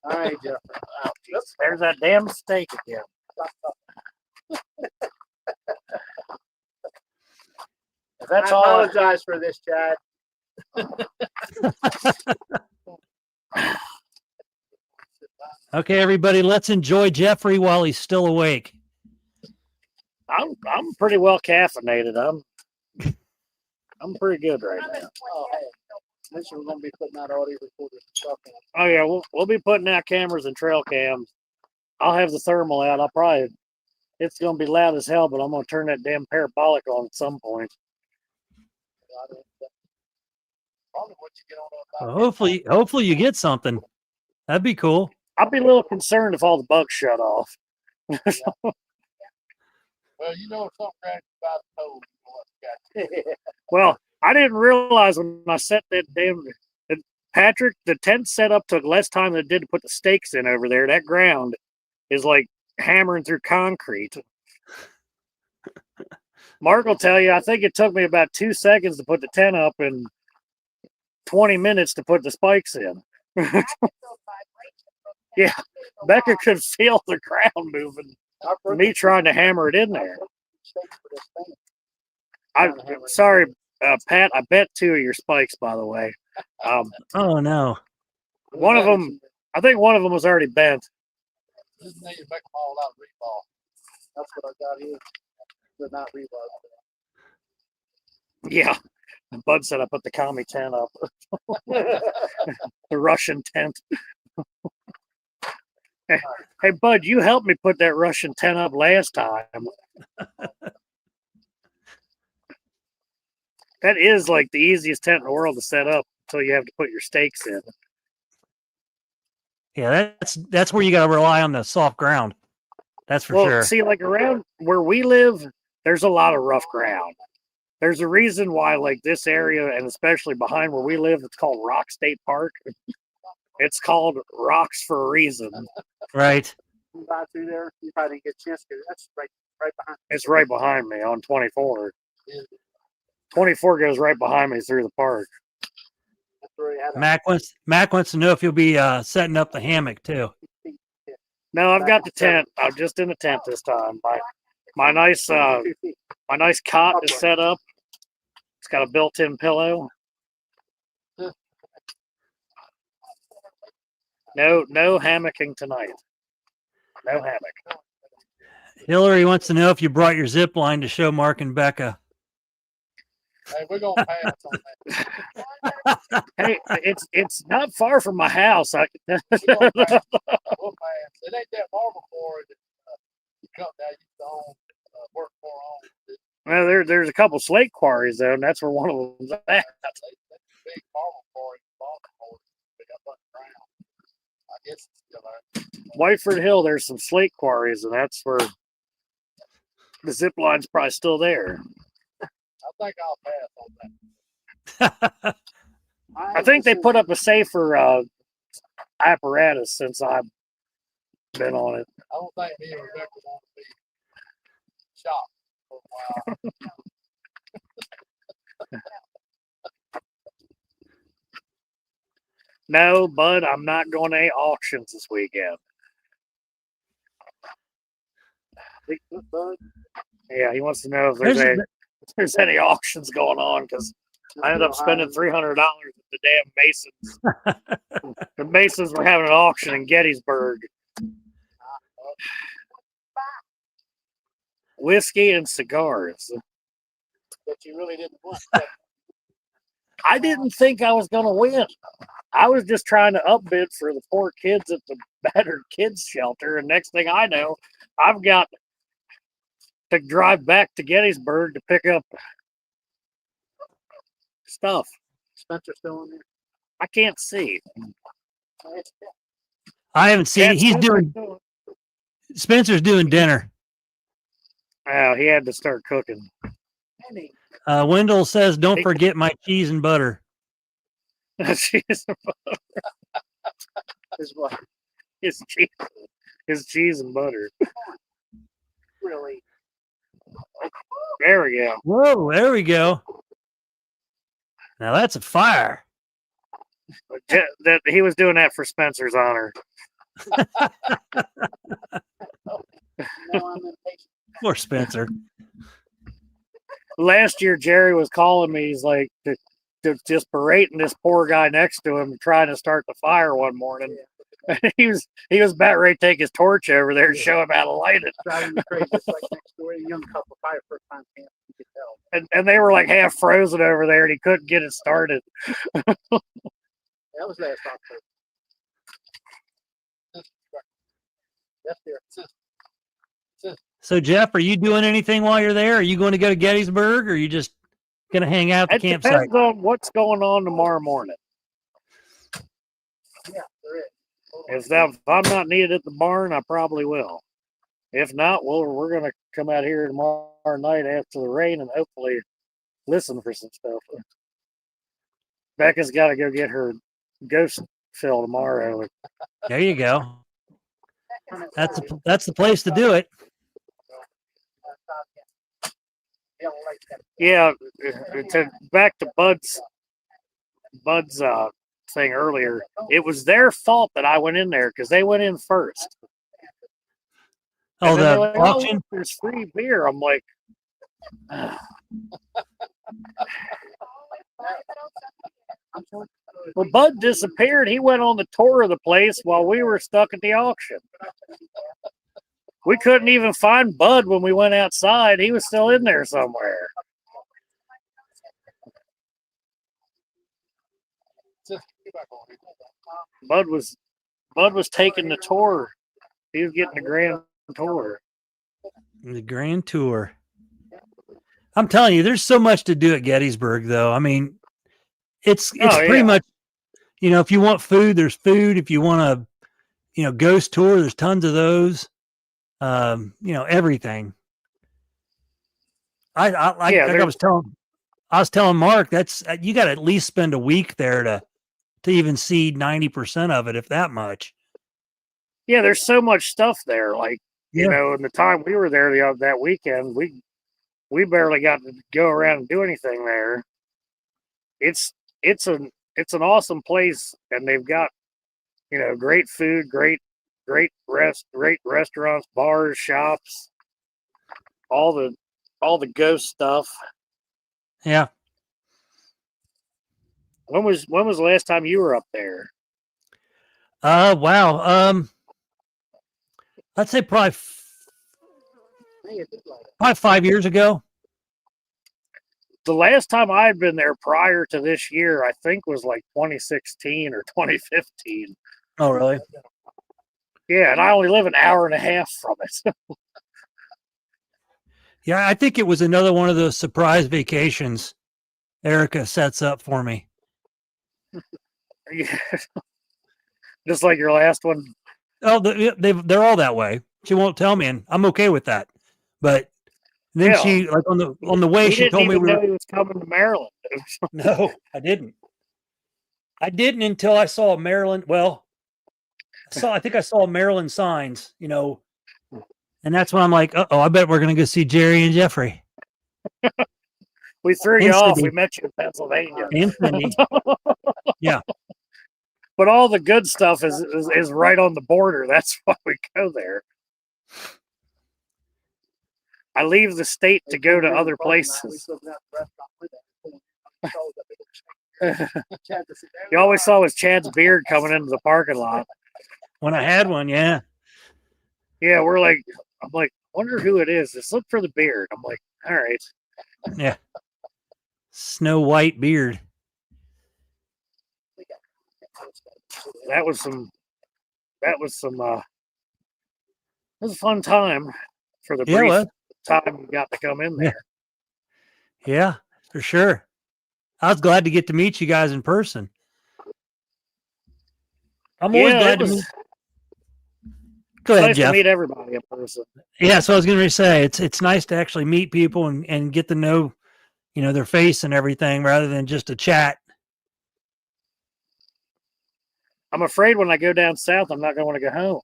Speaker 2: All right, Jeff.
Speaker 4: There's that damn steak again. If that's
Speaker 2: I
Speaker 4: all.
Speaker 2: apologize for this, Chad.
Speaker 1: Okay, everybody, let's enjoy Jeffrey while he's still awake.
Speaker 4: I'm pretty well caffeinated. I'm pretty good right now.
Speaker 2: Oh, hey. This we're gonna be putting out audio recorded stuff.
Speaker 4: Oh yeah, we'll be putting out cameras and trail cams. I'll have the thermal out. It's gonna be loud as hell, but I'm gonna turn that damn parabolic on at some point.
Speaker 1: Well, hopefully you get something. That'd be cool.
Speaker 4: I'd be a little concerned if all the bugs shut off.
Speaker 5: Well, something right about the toe.
Speaker 4: Well, I didn't realize when I set that damn Patrick, the tent setup took less time than it did to put the stakes in over there. That ground is like hammering through concrete. Mark will tell you, I think it took me about 2 seconds to put the tent up and 20 minutes to put the spikes in. Yeah, Becca could feel the ground moving. Me trying to hammer it in there. I'm sorry, Pat. I bet 2 of your spikes, by the way.
Speaker 1: Oh no.
Speaker 4: One of them, I think one of them was already bent.
Speaker 5: Just need to make them all out rebar.
Speaker 2: That's what I got here. But not rebar.
Speaker 4: Yeah. Bud said I put the commie tent up. The Russian tent. Hey, Bud, you helped me put that Russian tent up last time. That is like the easiest tent in the world to set up until you have to put your stakes in.
Speaker 1: Yeah, that's where you got to rely on the soft ground. That's for sure.
Speaker 4: See, like around where we live, there's a lot of rough ground. There's a reason why, like this area, and especially behind where we live, it's called Rock State Park. It's called Rocks for a reason.
Speaker 1: Right.
Speaker 2: You buy through there, you probably didn't get a chance to. That's right behind.
Speaker 4: It's right behind me on 24. 24 goes right behind me through the park.
Speaker 2: That's where you had a
Speaker 1: Mac wants to know if you'll be setting up the hammock too.
Speaker 4: No, I've got the tent. I'm just in the tent this time. My nice cot is set up. It's got a built-in pillow. No hammocking tonight. No hammock.
Speaker 1: Hillary wants to know if you brought your zip line to show Mark and Becca.
Speaker 5: Hey, we're gonna pass on that.
Speaker 4: Hey, it's not far from my house.
Speaker 5: We'll pass. It ain't that marble quarry that you come down, you don't work for on.
Speaker 4: Well, there's a couple slate quarries though, and that's where one of them's at.
Speaker 5: That's a big marble quarry in Baltimore. Big up underground. I guess it's still there.
Speaker 4: Whiteford Hill, there's some slate quarries, and that's where the zip line's probably still there.
Speaker 5: I think I'll pass on that.
Speaker 4: I think they put up a safer apparatus since I've been on it.
Speaker 5: I don't think me and Rebecca want to be shocked for a while.
Speaker 4: No, Bud, I'm not going to any auctions this weekend. Yeah, he wants to know if there's any auctions going on because I ended up spending $300 at the damn Masons. The Masons were having an auction in Gettysburg. Whiskey and cigars.
Speaker 2: That you really didn't want.
Speaker 4: I didn't think I was going to win. I was just trying to upbid for the poor kids at the battered kids shelter. And next thing I know, I've got to drive back to Gettysburg to pick up stuff.
Speaker 2: Spencer's still in there.
Speaker 4: I can't see.
Speaker 1: I haven't seen. Spencer's doing dinner.
Speaker 4: Oh, he had to start cooking.
Speaker 1: Wendell says, "Don't forget my cheese and butter."
Speaker 4: Cheese and butter.
Speaker 2: Is what?
Speaker 4: His cheese and butter.
Speaker 2: Really?
Speaker 4: There we go.
Speaker 1: Whoa, there we go. Now that's a fire.
Speaker 4: That he was doing that for Spencer's honor.
Speaker 1: Poor Spencer.
Speaker 4: Last year, Jerry was calling me. He's like, just berating this poor guy next to him, trying to start the fire one morning. he was about ready to take his torch over there and show him how to light it.
Speaker 2: Driving me crazy. It's like next door, a young couple, probably first time camp. You could tell.
Speaker 4: And they were like half frozen over there, and he couldn't get it started.
Speaker 2: That was last October. That's there.
Speaker 1: So Jeff, are you doing anything while you're there? Are you going to go to Gettysburg, or are you just going to hang out at the
Speaker 4: It
Speaker 1: campsite?
Speaker 4: depends on what's going on tomorrow morning.
Speaker 2: Yeah, there is.
Speaker 4: If I'm not needed at the barn, I probably will. If not, well, we're going to come out here tomorrow night after the rain and hopefully listen for some stuff. Becca's got to go get her ghost fill tomorrow.
Speaker 1: There you go. That's the place to do it.
Speaker 4: Yeah, back to Bud's thing earlier. It was their fault that I went in there because they went in first.
Speaker 1: Oh,
Speaker 4: And then
Speaker 1: the
Speaker 4: they're like,
Speaker 1: auction.
Speaker 4: look, there's free beer. I'm like, well, Bud disappeared. He went on the tour of the place while we were stuck at the auction. We couldn't even find Bud when we went outside. He was still in there somewhere. Bud was taking the tour. He was getting the grand tour.
Speaker 1: The Grand Tour. I'm telling you, there's so much to do at Gettysburg, though. I mean, it's pretty much, if you want food, there's food. If you want a, ghost tour, there's tons of those. Everything. Like I
Speaker 4: there's
Speaker 1: was telling Mark, that's you got to at least spend a week there to even see 90% of it, if that much.
Speaker 4: there's so much stuff there. Like
Speaker 1: Yeah.
Speaker 4: in the time we were there that weekend, we barely got to go around and do anything there. It's an awesome place, and they've got great food, great restaurants, bars, shops, all the ghost stuff.
Speaker 1: Yeah.
Speaker 4: When was the last time you were up there?
Speaker 1: Wow. I'd say probably 5 years ago.
Speaker 4: The last time I had been there prior to this year, I think was like 2016 or 2015.
Speaker 1: Oh, really?
Speaker 4: Yeah, and I only live an hour and a half from it.
Speaker 1: Yeah, I think it was another one of those surprise vacations Erica sets up for me.
Speaker 4: Yeah. Just like your last one.
Speaker 1: Oh, they're all that way. She won't tell me, and I'm okay with that. But then
Speaker 4: Yeah.
Speaker 1: she, like on the way,
Speaker 4: We
Speaker 1: she
Speaker 4: didn't
Speaker 1: told me
Speaker 4: even know he was coming to Maryland.
Speaker 1: No, I didn't. I didn't until I saw Maryland. Well, I think I saw Maryland signs, and that's when I'm like, oh, I bet we're gonna go see Jerry and Jeffrey.
Speaker 4: We threw you off. We met you in Pennsylvania.
Speaker 1: Instantly. Yeah.
Speaker 4: But all the good stuff is right on the border. That's why we go there. I leave the state to go to other places. You always saw was Chad's beard coming into the parking lot.
Speaker 1: When I had one, yeah.
Speaker 4: Yeah, I'm like, wonder who it is. Just look for the beard. I'm like, all right.
Speaker 1: Yeah. Snow White beard.
Speaker 4: That was it was a fun time for the brief time we got to come in there.
Speaker 1: Yeah, for sure. I was glad to get to meet you guys in person. I'm always glad to meet. Go ahead,
Speaker 4: nice
Speaker 1: Jeff.
Speaker 4: to meet everybody in person.
Speaker 1: Yeah, so I was going to say it's nice to actually meet people and get to know, their face and everything rather than just a chat.
Speaker 4: I'm afraid when I go down south, I'm not going to want to go home.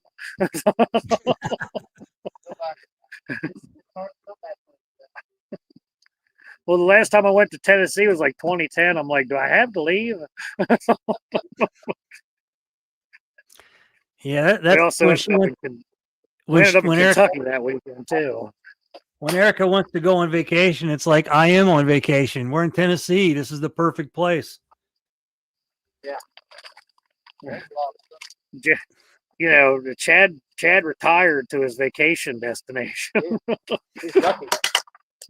Speaker 4: Well, the last time I went to Tennessee was like 2010. I'm like, do I have to leave?
Speaker 1: Yeah,
Speaker 4: we also ended up in Kentucky that weekend too.
Speaker 1: When Erica wants to go on vacation, it's like I am on vacation. We're in Tennessee. This is the perfect place.
Speaker 4: Yeah. Chad retired to his vacation destination.
Speaker 2: He's lucky.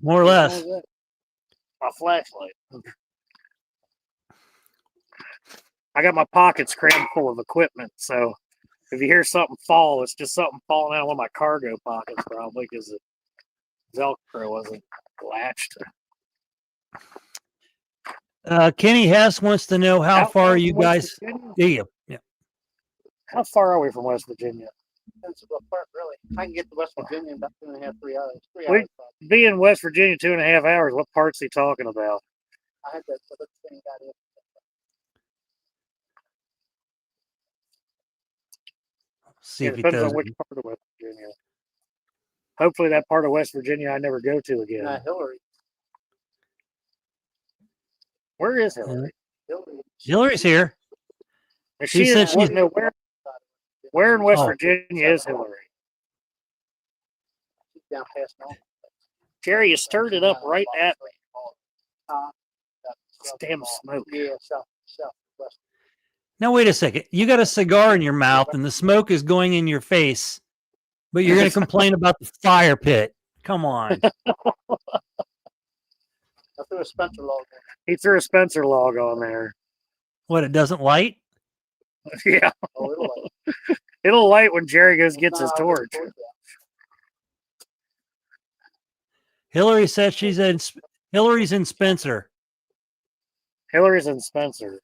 Speaker 1: More or less.
Speaker 4: My flashlight. I got my pockets crammed full of equipment, so if you hear something fall, it's just something falling out of one of my cargo pockets, probably because the Velcro wasn't latched.
Speaker 1: Kenny Hess wants to know how far you guys. Yeah.
Speaker 4: How far are we from West Virginia?
Speaker 2: That's a rough part, really. I can get to West Virginia in about 2.5, 3 hours. 3
Speaker 4: We-
Speaker 2: hours. Probably.
Speaker 4: Be in West Virginia 2.5 hours. What part's he talking about?
Speaker 2: I had that other thing got in.
Speaker 1: See
Speaker 4: It
Speaker 1: if he
Speaker 4: depends
Speaker 1: does.
Speaker 4: on which part of West Virginia. Hopefully, that part of West Virginia I never go to again.
Speaker 2: Hillary.
Speaker 4: Where is Hillary?
Speaker 1: Hillary's here.
Speaker 4: And
Speaker 1: She said she's
Speaker 4: know where in West
Speaker 1: Oh.
Speaker 4: Virginia is Hillary?
Speaker 2: She's down past Norman.
Speaker 4: Jerry, you stirred it up right at
Speaker 2: Uh,
Speaker 4: damn smoke.
Speaker 2: Yeah, southwest.
Speaker 1: Now wait a second. You got a cigar in your mouth and the smoke is going in your face, but you're going to complain about the fire pit. Come on.
Speaker 2: I threw a Spencer log in.
Speaker 4: He threw a Spencer log on there.
Speaker 1: What, it doesn't light?
Speaker 2: Oh,
Speaker 4: Yeah,
Speaker 2: it'll light.
Speaker 4: it'll light when Jerry gets his
Speaker 2: No,
Speaker 4: torch.
Speaker 1: Hillary says Hillary's in Spencer.
Speaker 4: Hillary's in Spencer.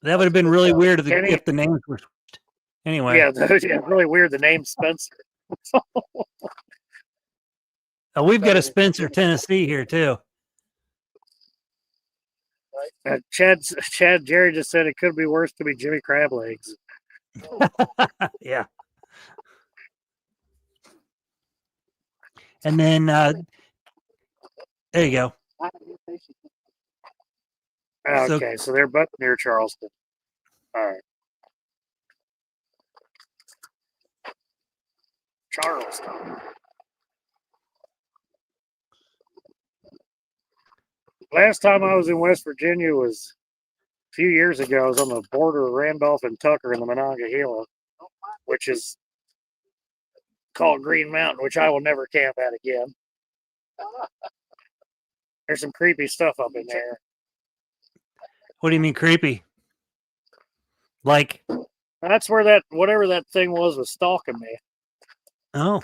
Speaker 1: That would have been really weird
Speaker 4: Kenny?
Speaker 1: if the names were switched. Anyway.
Speaker 4: Yeah, really weird. The name Spencer.
Speaker 1: We've got a Spencer, Tennessee here too.
Speaker 4: Chad Jerry just said it could be worse to be Jimmy Crab Legs.
Speaker 1: Yeah. And then there you go. So-
Speaker 4: Okay, so they're both near Charleston. All right. Charleston. Last time I was in West Virginia was a few years ago. I was on the border of Randolph and Tucker in the Monongahela, which is called Green Mountain, which I will never camp at again. There's some creepy stuff up in there.
Speaker 1: What do you mean creepy? Like,
Speaker 4: That's where that whatever that thing was stalking me.
Speaker 1: oh,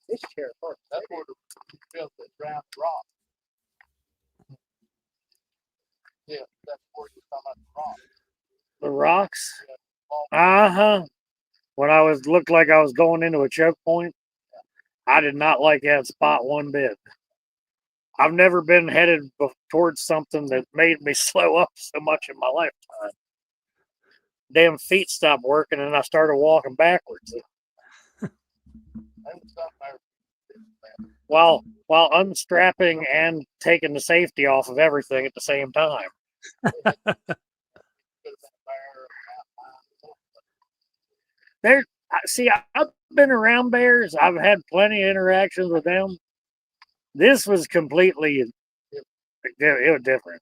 Speaker 2: This chair first.
Speaker 5: That's where the built that round rock. Yeah, that's where you're talking about the rock.
Speaker 4: The rocks. Uh-huh. When I looked like I was going into a choke point, I did not like that spot one bit. I've never been headed towards something that made me slow up so much in my lifetime. Damn feet stopped working and I started walking backwards. While unstrapping and taking the safety off of everything at the same time. I've been around bears. I've had plenty of interactions with them. This was completely, it was different.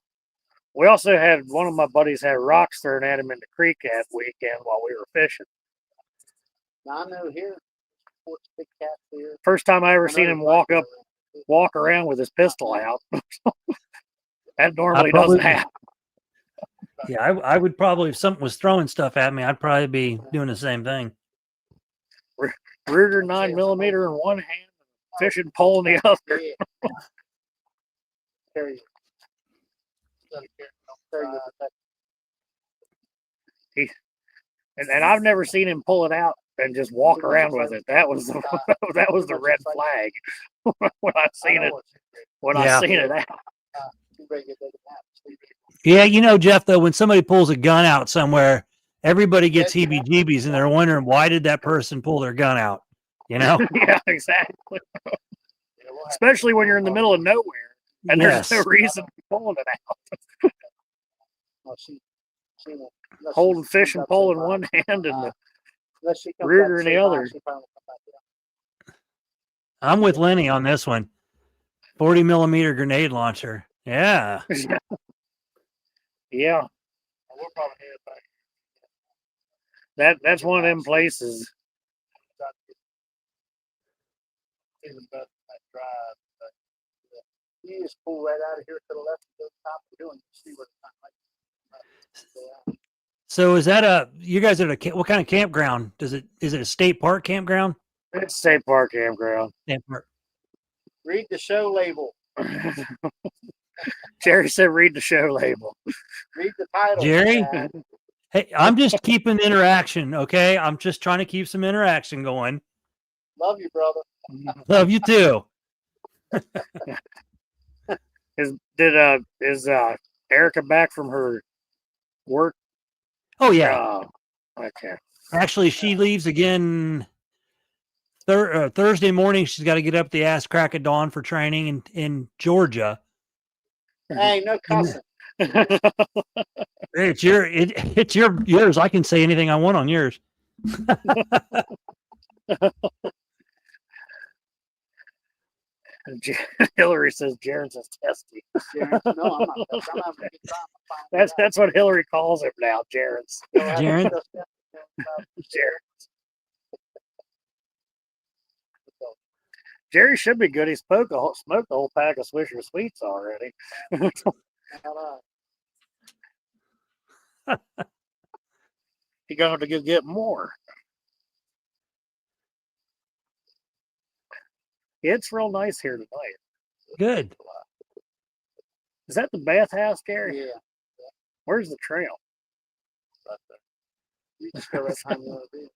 Speaker 4: We also had one of my buddies had rocks thrown at him in the creek that weekend while we were fishing.
Speaker 2: Now I know here, big cats here.
Speaker 4: First time I ever seen him walk around with his pistol out. That normally doesn't happen.
Speaker 1: yeah, I would probably, if something was throwing stuff at me, I'd probably be doing the same thing.
Speaker 4: Ruger 9mm in one hand, fishing pole in the other.
Speaker 2: Carry
Speaker 4: And I've never seen him pull it out and just walk around with it. That was the red flag when I seen it. When I seen it out.
Speaker 1: Yeah, you know, Jeff, though, when somebody pulls a gun out somewhere, everybody gets heebie-jeebies and they're wondering, why did that person pull their gun out? You know?
Speaker 4: Yeah, exactly. Especially when you're in the middle of nowhere and there's no reason for pulling it out. Holding fishing pole in one hand and the Ruger in the other.
Speaker 1: I'm with Lenny on this one. 40mm grenade launcher. Yeah.
Speaker 4: Yeah. That's one of them places.
Speaker 2: You just pull right out of here to the left and go to the top of the hill and see what it's like.
Speaker 1: So is that you guys are at what kind of campground? Is it a state park campground?
Speaker 4: It's state park campground.
Speaker 1: State park.
Speaker 2: Read the show label.
Speaker 4: Jerry said, "Read the show label."
Speaker 2: Read the title.
Speaker 1: Jerry?
Speaker 2: Dad.
Speaker 1: Hey, I'm just keeping interaction, okay? I'm just trying to keep some interaction going.
Speaker 2: Love you, brother.
Speaker 1: Love you too.
Speaker 4: Is Erica back from her work?
Speaker 1: Oh yeah.
Speaker 4: Okay.
Speaker 1: Actually, she leaves again Thursday morning. She's got to get up the ass crack of dawn for training in Georgia.
Speaker 2: Hey, no cussing.
Speaker 1: It's yours. I can say anything I want on yours.
Speaker 4: Hillary says Jaren's is testy.
Speaker 2: No, I'm not. I'm having a good time.
Speaker 4: That's what Hillary calls him now, Jaren's.
Speaker 1: Jaren?
Speaker 4: Jerry should be good. He smoked a whole pack of Swisher Sweets already. He gonna have to go get more. It's real nice here tonight.
Speaker 1: Good.
Speaker 4: Is that the bathhouse, Gary?
Speaker 2: Yeah.
Speaker 4: Where's the trail?
Speaker 2: Right there. You just go right behind the other vehicle.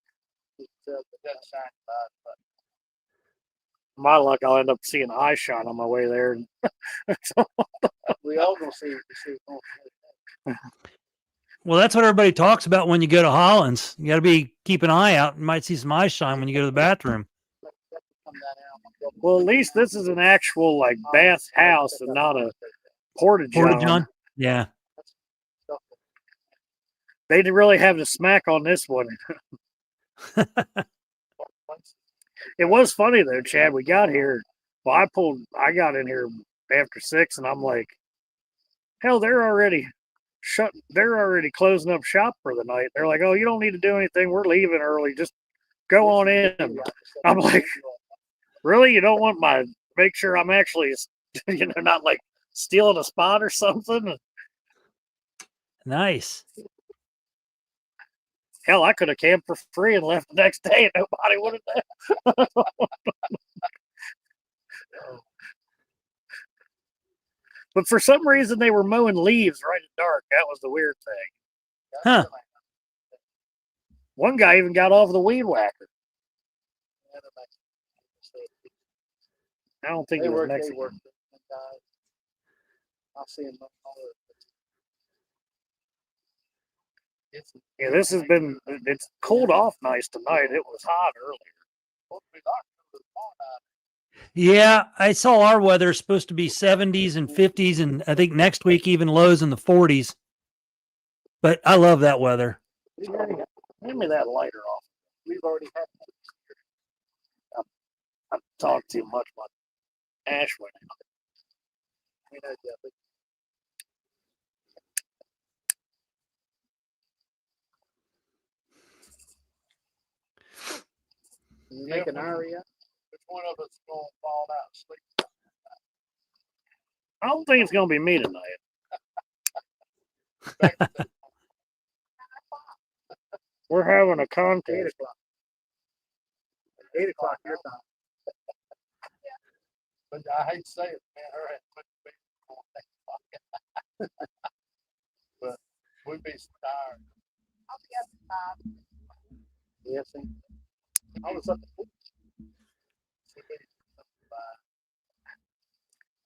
Speaker 4: My luck, I'll end up seeing eye shot on my way there.
Speaker 2: We all gonna see it.
Speaker 1: Well, that's what everybody talks about when you go to Hollins. You got to keep an eye out. You might see some eye shine when you go to the bathroom.
Speaker 4: Well, at least this is an actual like bath house and not a porta
Speaker 1: Porta
Speaker 4: john.
Speaker 1: John? Yeah.
Speaker 4: They didn't really have the smack on this one. It was funny though, Chad. We got here. Well, I got in here after 6, and I'm like, hell, they're already closing up shop for the night. They're like, oh, you don't need to do anything. We're leaving early. Just go on in. I'm like, really? You don't want make sure I'm actually, not like stealing a spot or something?
Speaker 1: Nice.
Speaker 4: Hell, I could have camped for free and left the next day and nobody would have done. But for some reason, they were mowing leaves right at dark. That was the weird thing.
Speaker 1: Huh.
Speaker 4: One guy even got off the weed whacker. I don't think
Speaker 2: They
Speaker 4: he was
Speaker 2: work. They
Speaker 4: Mexican.
Speaker 2: work. I'll see them.
Speaker 4: Yeah, it's cooled off nice tonight. It was hot earlier.
Speaker 1: Yeah, I saw our weather supposed to be 70s and 50s, and I think next week even lows in the 40s. But I love that weather.
Speaker 4: Give me that lighter off.
Speaker 2: We've already had.
Speaker 4: I've talked too much about ash went out.
Speaker 2: We know, Jeffy. You make an hour yet?
Speaker 5: Which one of us is gonna fall out asleep?
Speaker 4: I don't think it's gonna be me tonight. We're having a
Speaker 2: 8
Speaker 4: contest.
Speaker 2: o'clock. 8 o'clock your time.
Speaker 5: But I hate to say it, man, her had put the bed on. But we'd be tired.
Speaker 3: I'll be up at 5.
Speaker 2: Yes, I was up at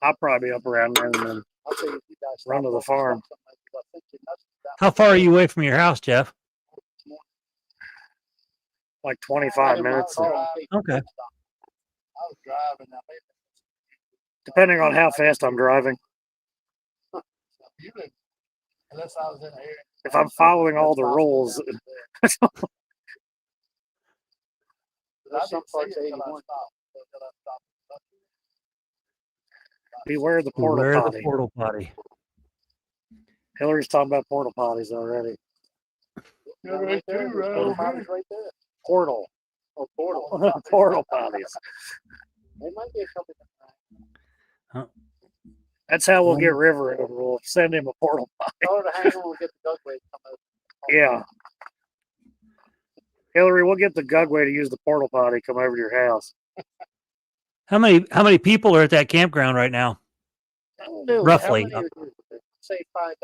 Speaker 4: I'll probably be up around there and then
Speaker 2: I'll say if you guys
Speaker 4: run to the
Speaker 2: stop
Speaker 4: farm.
Speaker 2: I think you must have
Speaker 1: How far are you away from your house, Jeff?
Speaker 4: Like 25 minutes,
Speaker 1: Okay.
Speaker 5: I was driving. I made
Speaker 4: depending on how fast I'm driving.
Speaker 5: you didn't, unless I was in the area.
Speaker 4: If I'm following all the rules,
Speaker 2: There's some
Speaker 5: Some
Speaker 2: parts
Speaker 5: parts
Speaker 2: of
Speaker 5: 81.
Speaker 2: 81.
Speaker 4: beware the portal
Speaker 1: Beware the
Speaker 4: potty.
Speaker 1: portal potty.
Speaker 4: Hillary's talking about portal potties already.
Speaker 5: Right there,
Speaker 2: Porta potties right there.
Speaker 4: Portal.
Speaker 2: Oh, portal.
Speaker 4: Portal potties.
Speaker 2: They might be a couple of
Speaker 4: That's how we'll get River over. We'll send him a portal potty.
Speaker 2: Tell her to hang on and get the dugway to come over.
Speaker 4: Yeah. Hillary, we'll get the Gugway to use the portal potty. Come over to your house.
Speaker 1: How many people are at that campground right now? Roughly.
Speaker 2: How many are there? Say probably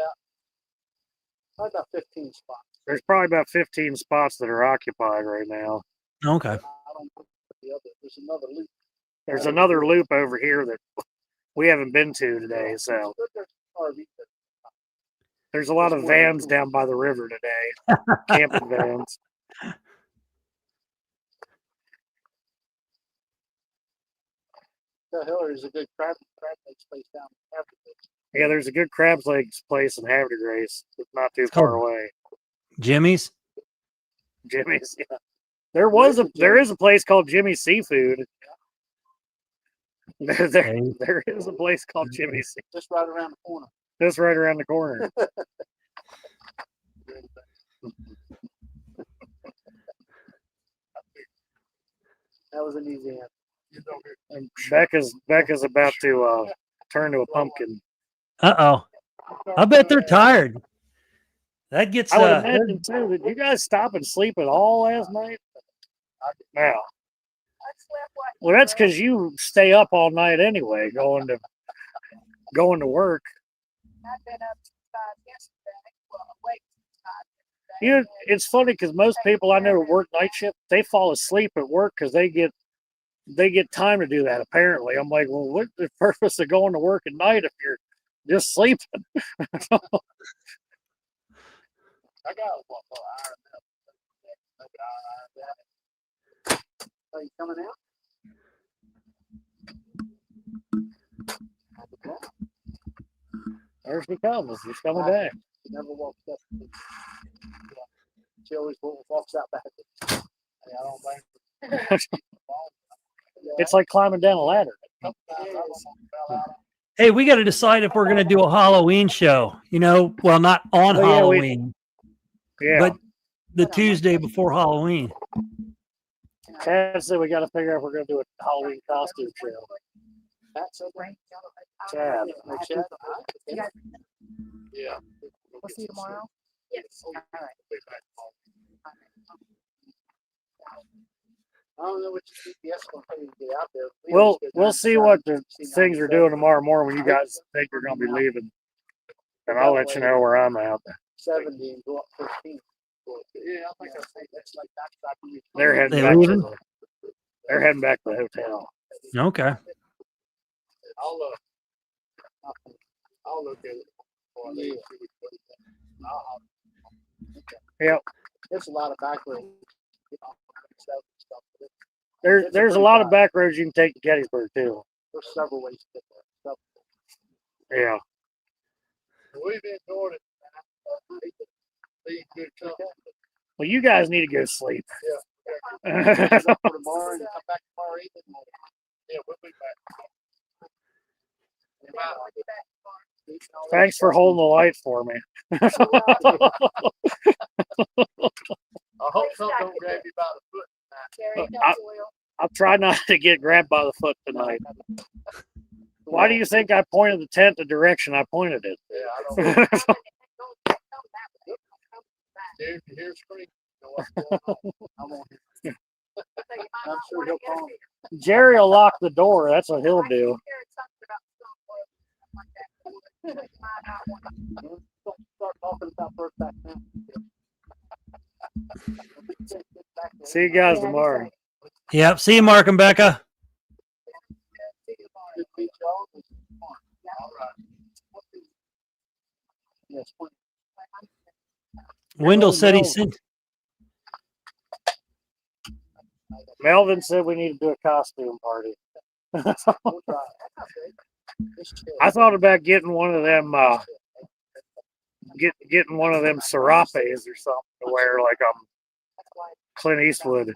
Speaker 2: about 15 spots.
Speaker 4: There's probably about 15 spots that are occupied right now.
Speaker 1: Okay.
Speaker 2: I don't know the other. There's another loop.
Speaker 4: There's another loop over here that we haven't been to today. So
Speaker 2: There's RV there.
Speaker 4: there's a lot of vans down by the river today. Camping vans.
Speaker 2: Tell Hillary there's a good crab legs place down after this.
Speaker 4: Yeah, there's a good crabs legs place in Havre de Grace. It's not too far away.
Speaker 1: Jimmy's?
Speaker 4: Jimmy's. Yeah. There is a place called Jimmy's Seafood. There is a place called Jimmy's.
Speaker 2: Just right around the corner.
Speaker 4: Just right around the corner.
Speaker 2: That was an easy answer.
Speaker 4: And Becca's about to turn to a pumpkin.
Speaker 1: Uh-oh. I bet they're tired. That gets
Speaker 4: I would imagine too. Did you guys stop and sleep at all last night? Now,
Speaker 3: I slept like
Speaker 4: well, that's because you stay up all night anyway, going to work.
Speaker 3: I've been up since 5 yesterday. Well, awake since 5 yesterday.
Speaker 4: It's funny because most people I know who work night shift, they fall asleep at work because they get they get time to do that. Apparently, I'm like, well, what's the purpose of going to work at night if you're just sleeping?
Speaker 2: I got one more hour. Are you coming out?
Speaker 4: There she comes. She's coming back.
Speaker 2: She never walks up. She always walks out back. I don't blame her.
Speaker 4: It's like climbing down a ladder.
Speaker 1: Hey, we got to decide if we're going to do a Halloween show. Well, not on
Speaker 4: Oh, yeah,
Speaker 1: Halloween,
Speaker 4: Yeah.
Speaker 1: but the Tuesday before Halloween.
Speaker 4: Chad said we got to figure out if we're going to do a Halloween costume show. Chad.
Speaker 5: Yeah.
Speaker 3: We'll see you tomorrow. Yes. All right.
Speaker 2: I don't know what your GPS will tell you to get out there.
Speaker 4: We'll see what the things are doing tomorrow morning when you guys think you're going to be leaving. And I'll let you know where I'm at.
Speaker 2: 70 and go up 15. Yeah, I think that's like
Speaker 4: They're heading
Speaker 1: They
Speaker 4: back
Speaker 1: leaving?
Speaker 4: they're heading back to the hotel.
Speaker 1: Okay.
Speaker 5: I'll look at it.
Speaker 4: Yep.
Speaker 2: There's a lot of back roads.
Speaker 4: There's a lot of back roads you can take to Gettysburg too.
Speaker 2: There's several ways to get there.
Speaker 4: Yeah.
Speaker 5: We've enjoyed it. Be good company.
Speaker 4: Well, you guys need to go sleep.
Speaker 2: Get up for tomorrow and come back tomorrow evening.
Speaker 5: Yeah, we'll be back.
Speaker 4: Thanks for holding the light for me.
Speaker 5: I hope something don't grab you by the foot.
Speaker 3: Carrie,
Speaker 4: I- I'll try not to get grabbed by the foot tonight. Why do you think I pointed the tent the direction I pointed it?
Speaker 5: Yeah, I don't know. If you hear screaming, you know what's going on.
Speaker 2: I won't hear. I'm sure he'll call me.
Speaker 4: Jerry will lock the door. That's what he'll do.
Speaker 2: Don't start talking about first back now.
Speaker 4: See you guys tomorrow.
Speaker 1: Yep. See you, Mark and Becca.
Speaker 2: Good to meet y'all. All right. Yes,
Speaker 1: Wendell said he sent.
Speaker 4: Melvin said we need to do a costume party.
Speaker 2: we'll try.
Speaker 4: I thought about getting one of them, getting one of them serapes or something to wear, like Clint Eastwood.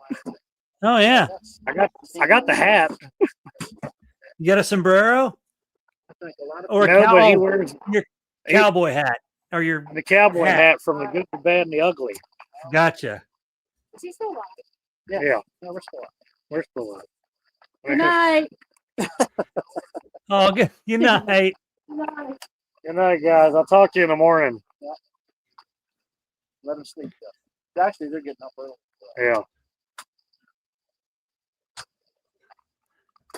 Speaker 1: Oh yeah.
Speaker 4: I got the hat.
Speaker 1: You got a sombrero or a
Speaker 4: No, but he
Speaker 1: cow-
Speaker 4: wears
Speaker 1: your cowboy hat or your.
Speaker 4: the cowboy
Speaker 1: Hat.
Speaker 4: hat from the Good, the Bad, and the Ugly.
Speaker 1: Gotcha.
Speaker 3: Is he still alive?
Speaker 4: Yeah,
Speaker 2: Yeah, we're still up.
Speaker 4: we're still alive.
Speaker 3: Good night.
Speaker 1: Oh, good. Good night.
Speaker 3: Good night.
Speaker 4: Good night, guys. I'll talk to you in the morning.
Speaker 2: Let them sleep. Though. Actually, they're getting up early.
Speaker 4: Yeah.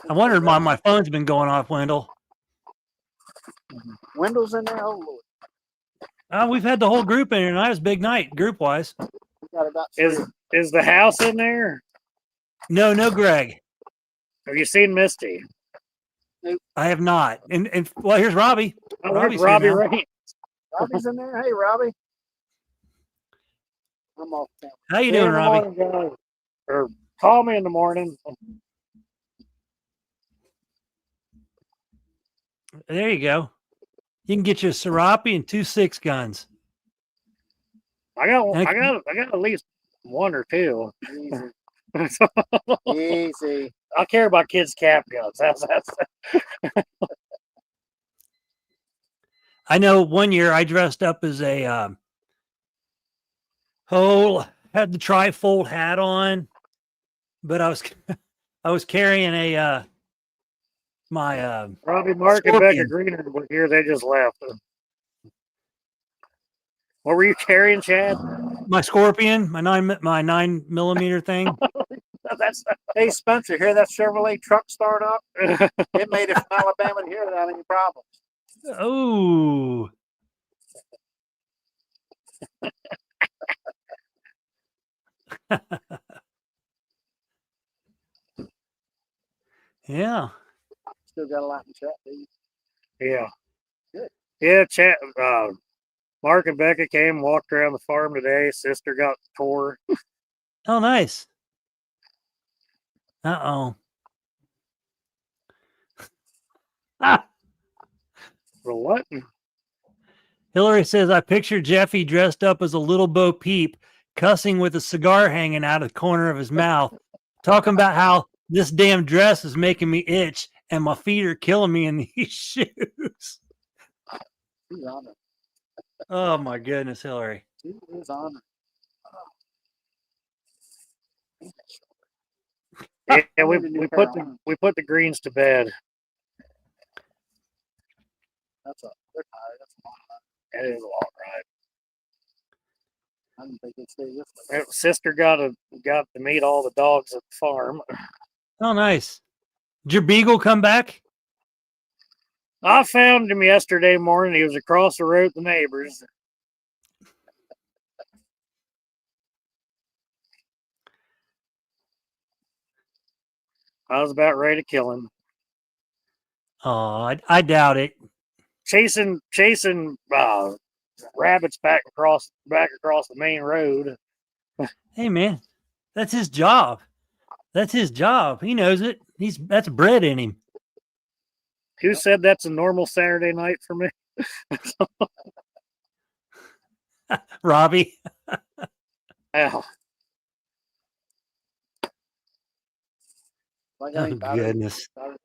Speaker 1: I wondered why my phone's been going off, Wendell.
Speaker 2: Windows in there. Oh Lord,
Speaker 1: We've had the whole group in here tonight. It was a big night, group wise.
Speaker 2: we got about
Speaker 4: Is the house in there?
Speaker 1: No, Greg.
Speaker 4: Have you seen Misty?
Speaker 1: I have not. And well, here's Robbie.
Speaker 4: Oh,
Speaker 1: Robbie's
Speaker 4: there's
Speaker 1: here
Speaker 4: Robbie
Speaker 1: now.
Speaker 4: Rain.
Speaker 2: Robbie's in there. Hey, Robbie. I'm off camera.
Speaker 1: How you
Speaker 4: See
Speaker 1: doing,
Speaker 4: in the
Speaker 1: Robbie?
Speaker 4: morning, guys. Or call me in the morning.
Speaker 1: There you go. You can get you a Serape and 2 6 guns.
Speaker 4: I got at least one or two.
Speaker 2: Easy. Easy.
Speaker 4: I care about kids' cap guns. That's
Speaker 1: I know one year I dressed up as a had the trifold hat on, but I was carrying a my
Speaker 4: Robbie, Mark, and Becca
Speaker 1: Scorpion.
Speaker 4: Greener were here. They just left. What were you carrying, Chad?
Speaker 1: my Scorpion, my 9mm thing.
Speaker 4: That's
Speaker 2: Hey, Spencer, hear that Chevrolet truck start up? It made it from Alabama to here without any problems.
Speaker 1: Oh,
Speaker 2: still got a lot in chat, do you?
Speaker 4: Yeah.
Speaker 2: Good.
Speaker 4: Yeah, chat. Mark and Becca came, walked around the farm today. Sister got tore.
Speaker 1: Oh, nice. Uh-oh. Ah,
Speaker 4: For what?
Speaker 1: Hillary says, I picture Jeffy dressed up as a little Bo Peep, cussing with a cigar hanging out of the corner of his mouth, talking about how this damn dress is making me itch and my feet are killing me in these shoes.
Speaker 2: She's on it.
Speaker 1: Oh, my goodness, Hillary.
Speaker 2: She is on it.
Speaker 4: Yeah, we put the greens to bed.
Speaker 2: They're tired. That's a long ride.
Speaker 4: It is a long ride.
Speaker 2: I didn't think they'd stay this way.
Speaker 4: Sister got to meet all the dogs at the farm.
Speaker 1: Oh, nice. Did your beagle come back?
Speaker 4: I found him yesterday morning. He was across the road with the neighbors. I was about ready to kill him.
Speaker 1: Oh, I doubt it.
Speaker 4: Chasing rabbits back across the main road.
Speaker 1: Hey, man, that's his job. That's his job. He knows it. That's bred in him.
Speaker 4: Who said that's a normal Saturday night for me?
Speaker 1: Robbie.
Speaker 4: Ow.
Speaker 2: Like
Speaker 1: Oh,
Speaker 2: I ain't battery-
Speaker 1: goodness.
Speaker 2: battery-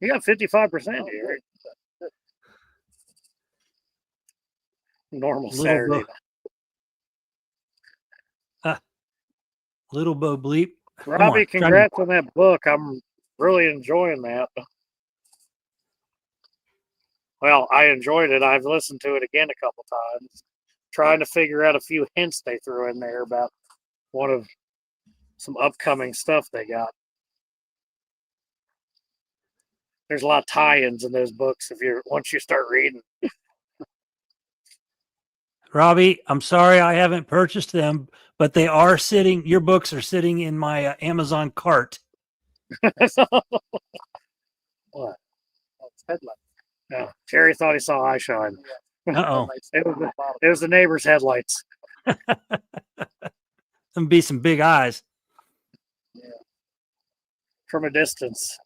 Speaker 4: You got 55% here. Normal
Speaker 1: Little
Speaker 4: Saturday.
Speaker 1: Little Bo Bleep. Come
Speaker 4: Robbie,
Speaker 1: on,
Speaker 4: congrats on that book. I'm really enjoying that. Well, I enjoyed it. I've listened to it again a couple times, trying to figure out a few hints they threw in there about one of some upcoming stuff they got. There's a lot of tie-ins in those books once you start reading.
Speaker 1: Robbie, I'm sorry I haven't purchased them, but they are sitting. Your books are sitting in my Amazon cart.
Speaker 4: What?
Speaker 2: Oh, it's headlight.
Speaker 4: Yeah. Jerry thought he saw eye shine.
Speaker 1: Uh-oh.
Speaker 4: It was the neighbor's headlights.
Speaker 1: Them be some big eyes.
Speaker 4: From a distance.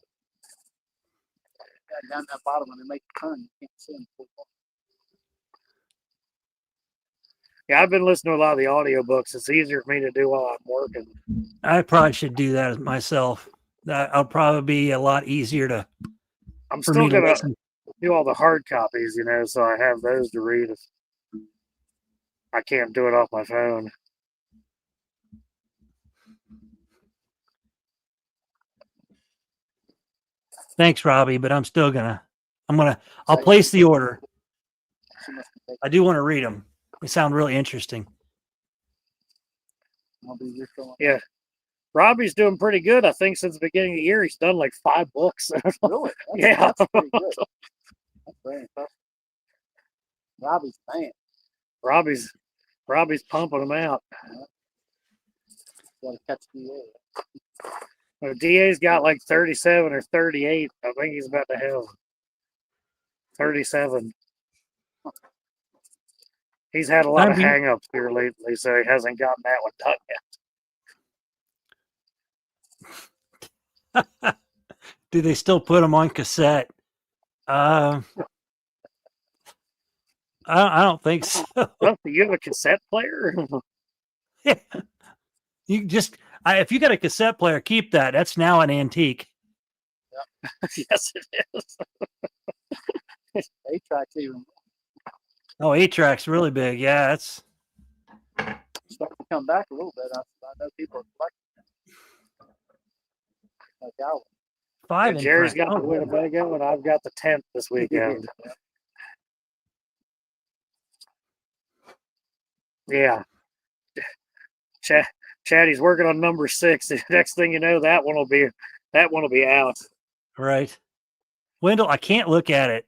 Speaker 2: Yeah, down that bottom when they make the turn, you can't see them.
Speaker 4: Yeah, I've been listening to a lot of the audiobooks. It's easier for me to do while I'm working.
Speaker 1: I probably should do that myself. I'll probably be a lot easier
Speaker 4: I'm
Speaker 1: for
Speaker 4: still
Speaker 1: me to
Speaker 4: going to
Speaker 1: listen.
Speaker 4: do all the hard copies, so I have those to read if I can't do it off my phone.
Speaker 1: Thanks, Robbie, but I'll place the order. I do want to read them. They sound really interesting.
Speaker 4: Yeah. Robbie's doing pretty good. I think since the beginning of the year, he's done like 5 books.
Speaker 2: Really?
Speaker 4: Yeah.
Speaker 2: That's pretty good. That's very impressive. Robbie's man.
Speaker 4: Robbie's pumping them out.
Speaker 2: Got to catch the air.
Speaker 4: DA's got like 37 or 38. I think he's about to have 37. He's had a lot of hang-ups here lately, so he hasn't gotten that one done yet.
Speaker 1: Do they still put them on cassette? I don't think so.
Speaker 4: Well, do you have a cassette player?
Speaker 1: Yeah. You just if you got a cassette player, keep that. That's now an antique.
Speaker 4: Yes, it is.
Speaker 2: 8-track's even.
Speaker 1: Oh, 8-track's really big. Yeah, that's
Speaker 2: Starting to come back a little bit. I know people are collecting. Like Alvin.
Speaker 1: 5
Speaker 4: And Jerry's
Speaker 1: inch.
Speaker 4: got the Winnebago, and I've got the 10th this weekend. Yeah. Chatty's working on number 6. The next thing you know, that one will be out.
Speaker 1: Right. Wendell, I can't look at it.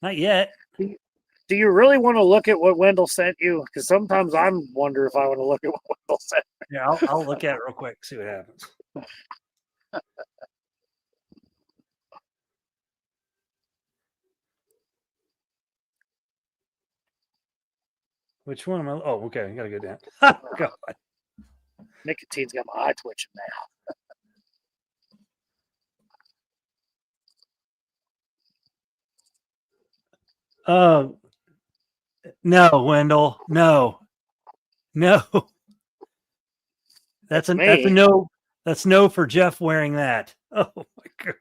Speaker 1: Not yet.
Speaker 4: Do you really want to look at what Wendell sent you? Because sometimes I wonder if I want to look at what Wendell sent.
Speaker 1: Yeah, I'll look at it real quick, see what happens. Which one am I? Oh, okay. I gotta go down. God.
Speaker 4: Nicotine's got my eye twitching now.
Speaker 1: No, Wendell. No. That's a
Speaker 4: Me.
Speaker 1: no. That's no for Jeff wearing that. Oh my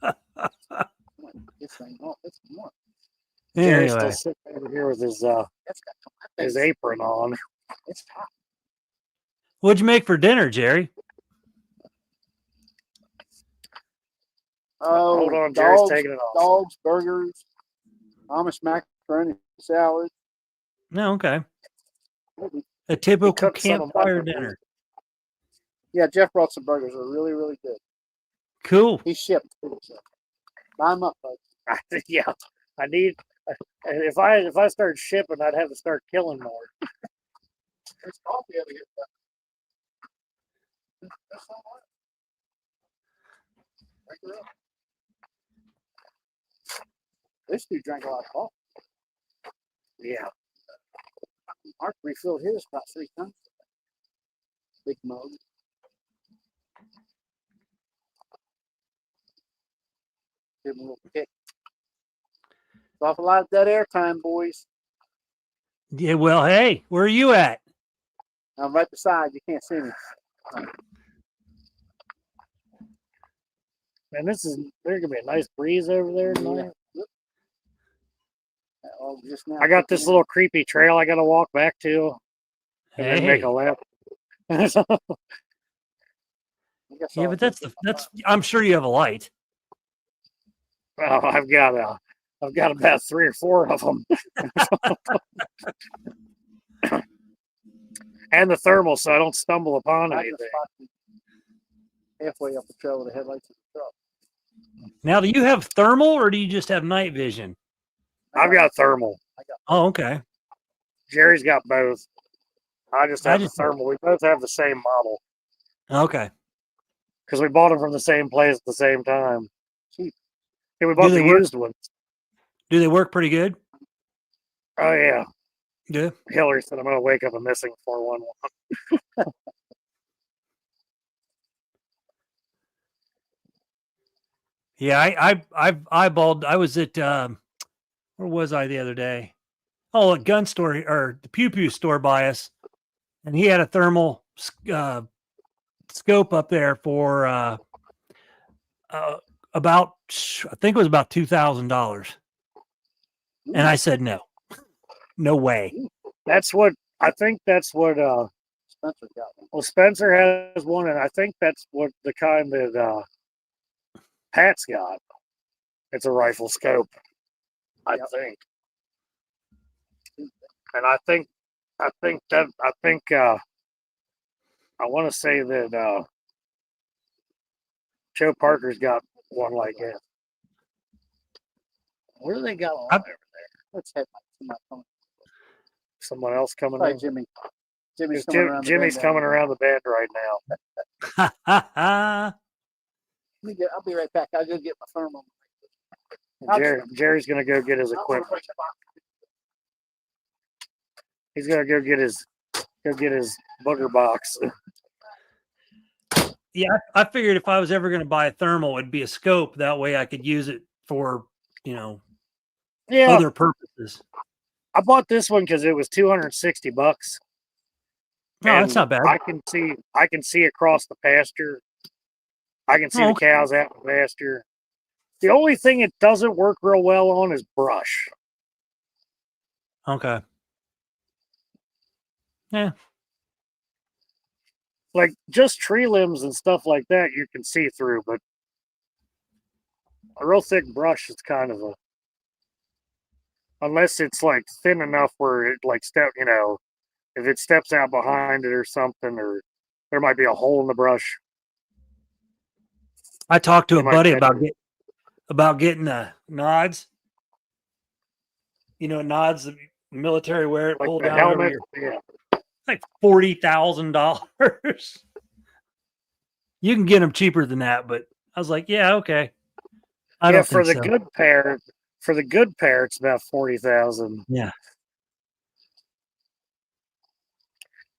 Speaker 1: god.
Speaker 2: This thing off. It's more.
Speaker 4: Jerry's still
Speaker 1: Anyway,
Speaker 4: sitting over here with
Speaker 2: That's got
Speaker 4: his apron on.
Speaker 2: It's hot.
Speaker 1: what'd you make for dinner, Jerry?
Speaker 2: Oh,
Speaker 4: Hold on, Jerry's
Speaker 2: dogs,
Speaker 4: taking it off.
Speaker 2: dogs, burgers, Amish macaroni salad.
Speaker 1: No, okay.
Speaker 2: Maybe.
Speaker 1: A typical
Speaker 4: cooked some of my
Speaker 1: campfire
Speaker 4: burgers.
Speaker 1: dinner.
Speaker 2: Yeah, Jeff brought some burgers. They're really, really good.
Speaker 1: Cool.
Speaker 2: He shipped. So buy them up, folks.
Speaker 4: Yeah, I need. If I start shipping, I'd have to start killing more.
Speaker 2: There's coffee over here. That's all right. Drink her up. This dude drank a lot of coffee.
Speaker 4: Yeah,
Speaker 2: Mark refilled his about 3 times. Big mug. Give him a little kick. It's awful lot of dead air time, boys.
Speaker 1: Yeah, well, hey, where are you at?
Speaker 2: I'm right beside. You can't see me.
Speaker 4: man, there's gonna be a nice breeze over there tonight.
Speaker 2: Oh, just now.
Speaker 4: I got this little creepy trail I got to walk back to, and then make
Speaker 1: Hey.
Speaker 4: a left.
Speaker 1: Yeah, but that's I'm sure you have a light.
Speaker 4: Oh, I've got about 3 or 4 of them, and the thermal, so I don't stumble upon anything.
Speaker 2: Halfway up the trail with the headlights of the truck.
Speaker 1: Now, do you have thermal or do you just have night vision?
Speaker 4: I've got thermal.
Speaker 1: Oh, okay.
Speaker 4: Jerry's got both. I just have the
Speaker 1: just-
Speaker 4: thermal. We both have the same model
Speaker 1: Okay.
Speaker 4: because we bought them from the same place at the same time.
Speaker 2: Cheap.
Speaker 4: Yeah, we bought
Speaker 1: they
Speaker 4: the
Speaker 1: work?
Speaker 4: used ones.
Speaker 1: Do they work pretty good?
Speaker 4: Oh yeah.
Speaker 1: Yeah.
Speaker 4: Hillary said I'm gonna wake up a missing 411.
Speaker 1: Yeah, I've eyeballed. I was at where was I the other day? Oh, a gun store or the Pew Pew store by us, and he had a thermal scope up there for about I think it was about $2,000, and I said no, no way.
Speaker 4: That's what I think. That's what
Speaker 2: Spencer got one.
Speaker 4: well, Spencer has one, and I think that's what the kind that Pat's got. It's a rifle scope, I think. And I think I want to say that Joe Parker's got one like it. What do they got on over there?
Speaker 2: Let's head to my phone.
Speaker 4: Someone else coming
Speaker 2: Probably
Speaker 4: in?
Speaker 2: Jimmy. Jimmy's coming around.
Speaker 4: Jimmy's coming around the bend right now.
Speaker 2: I'll be right back. I'll go get my thermal.
Speaker 4: Jerry's gonna go get his equipment. He's gonna go get his booger box.
Speaker 1: Yeah, I figured if I was ever going to buy a thermal, it'd be a scope. That way, I could use it for
Speaker 4: Yeah,
Speaker 1: other purposes.
Speaker 4: I bought this one because it was $260.
Speaker 1: No, that's not bad.
Speaker 4: I can see across the pasture. I can see the cows out in the pasture. The only thing it doesn't work real well on is brush.
Speaker 1: Okay. Yeah.
Speaker 4: Like just tree limbs and stuff like that, you can see through, but a real thick brush is kind of unless it's like thin enough where it like if it steps out behind it or something, or there might be a hole in the brush.
Speaker 1: I talked to a
Speaker 4: You might
Speaker 1: buddy
Speaker 4: catch
Speaker 1: about getting nods. Nods, the military wear it,
Speaker 4: Like
Speaker 1: pull
Speaker 4: the
Speaker 1: down over
Speaker 4: helmet.
Speaker 1: your,
Speaker 4: Yeah.
Speaker 1: like $40,000. You can get them cheaper than that, but I was like, yeah, okay. I don't
Speaker 4: For
Speaker 1: think
Speaker 4: the
Speaker 1: so.
Speaker 4: good pair, For the good pair, it's about 40,000.
Speaker 1: Yeah.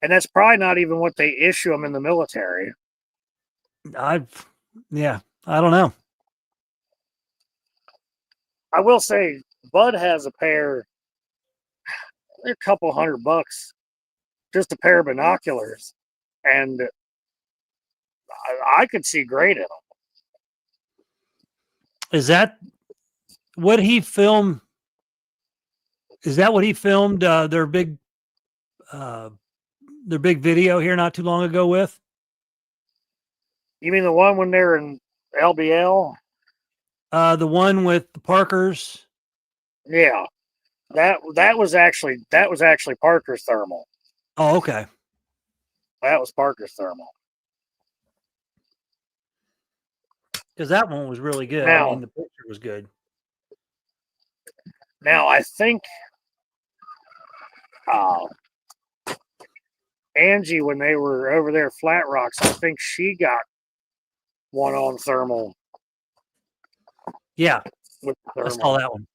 Speaker 4: And that's probably not even what they issue them in the military.
Speaker 1: I don't know.
Speaker 4: I will say, Bud has a pair. They're a couple $100, just a pair of binoculars, and I could see great in them.
Speaker 1: Is that what he filmed? Is that what he filmed their big video here not too long ago with?
Speaker 4: You mean the one when they're in LBL?
Speaker 1: The one with the Parkers.
Speaker 4: Yeah, that was actually Parker's thermal.
Speaker 1: Oh, okay.
Speaker 4: That was Parker's thermal.
Speaker 1: Because that one was really good.
Speaker 4: Now-
Speaker 1: I mean, the picture was good.
Speaker 4: Now I think Angie, when they were over there at Flat Rocks, I think she got one on thermal
Speaker 1: Yeah,
Speaker 4: with
Speaker 1: I saw
Speaker 4: thermal.
Speaker 1: that one.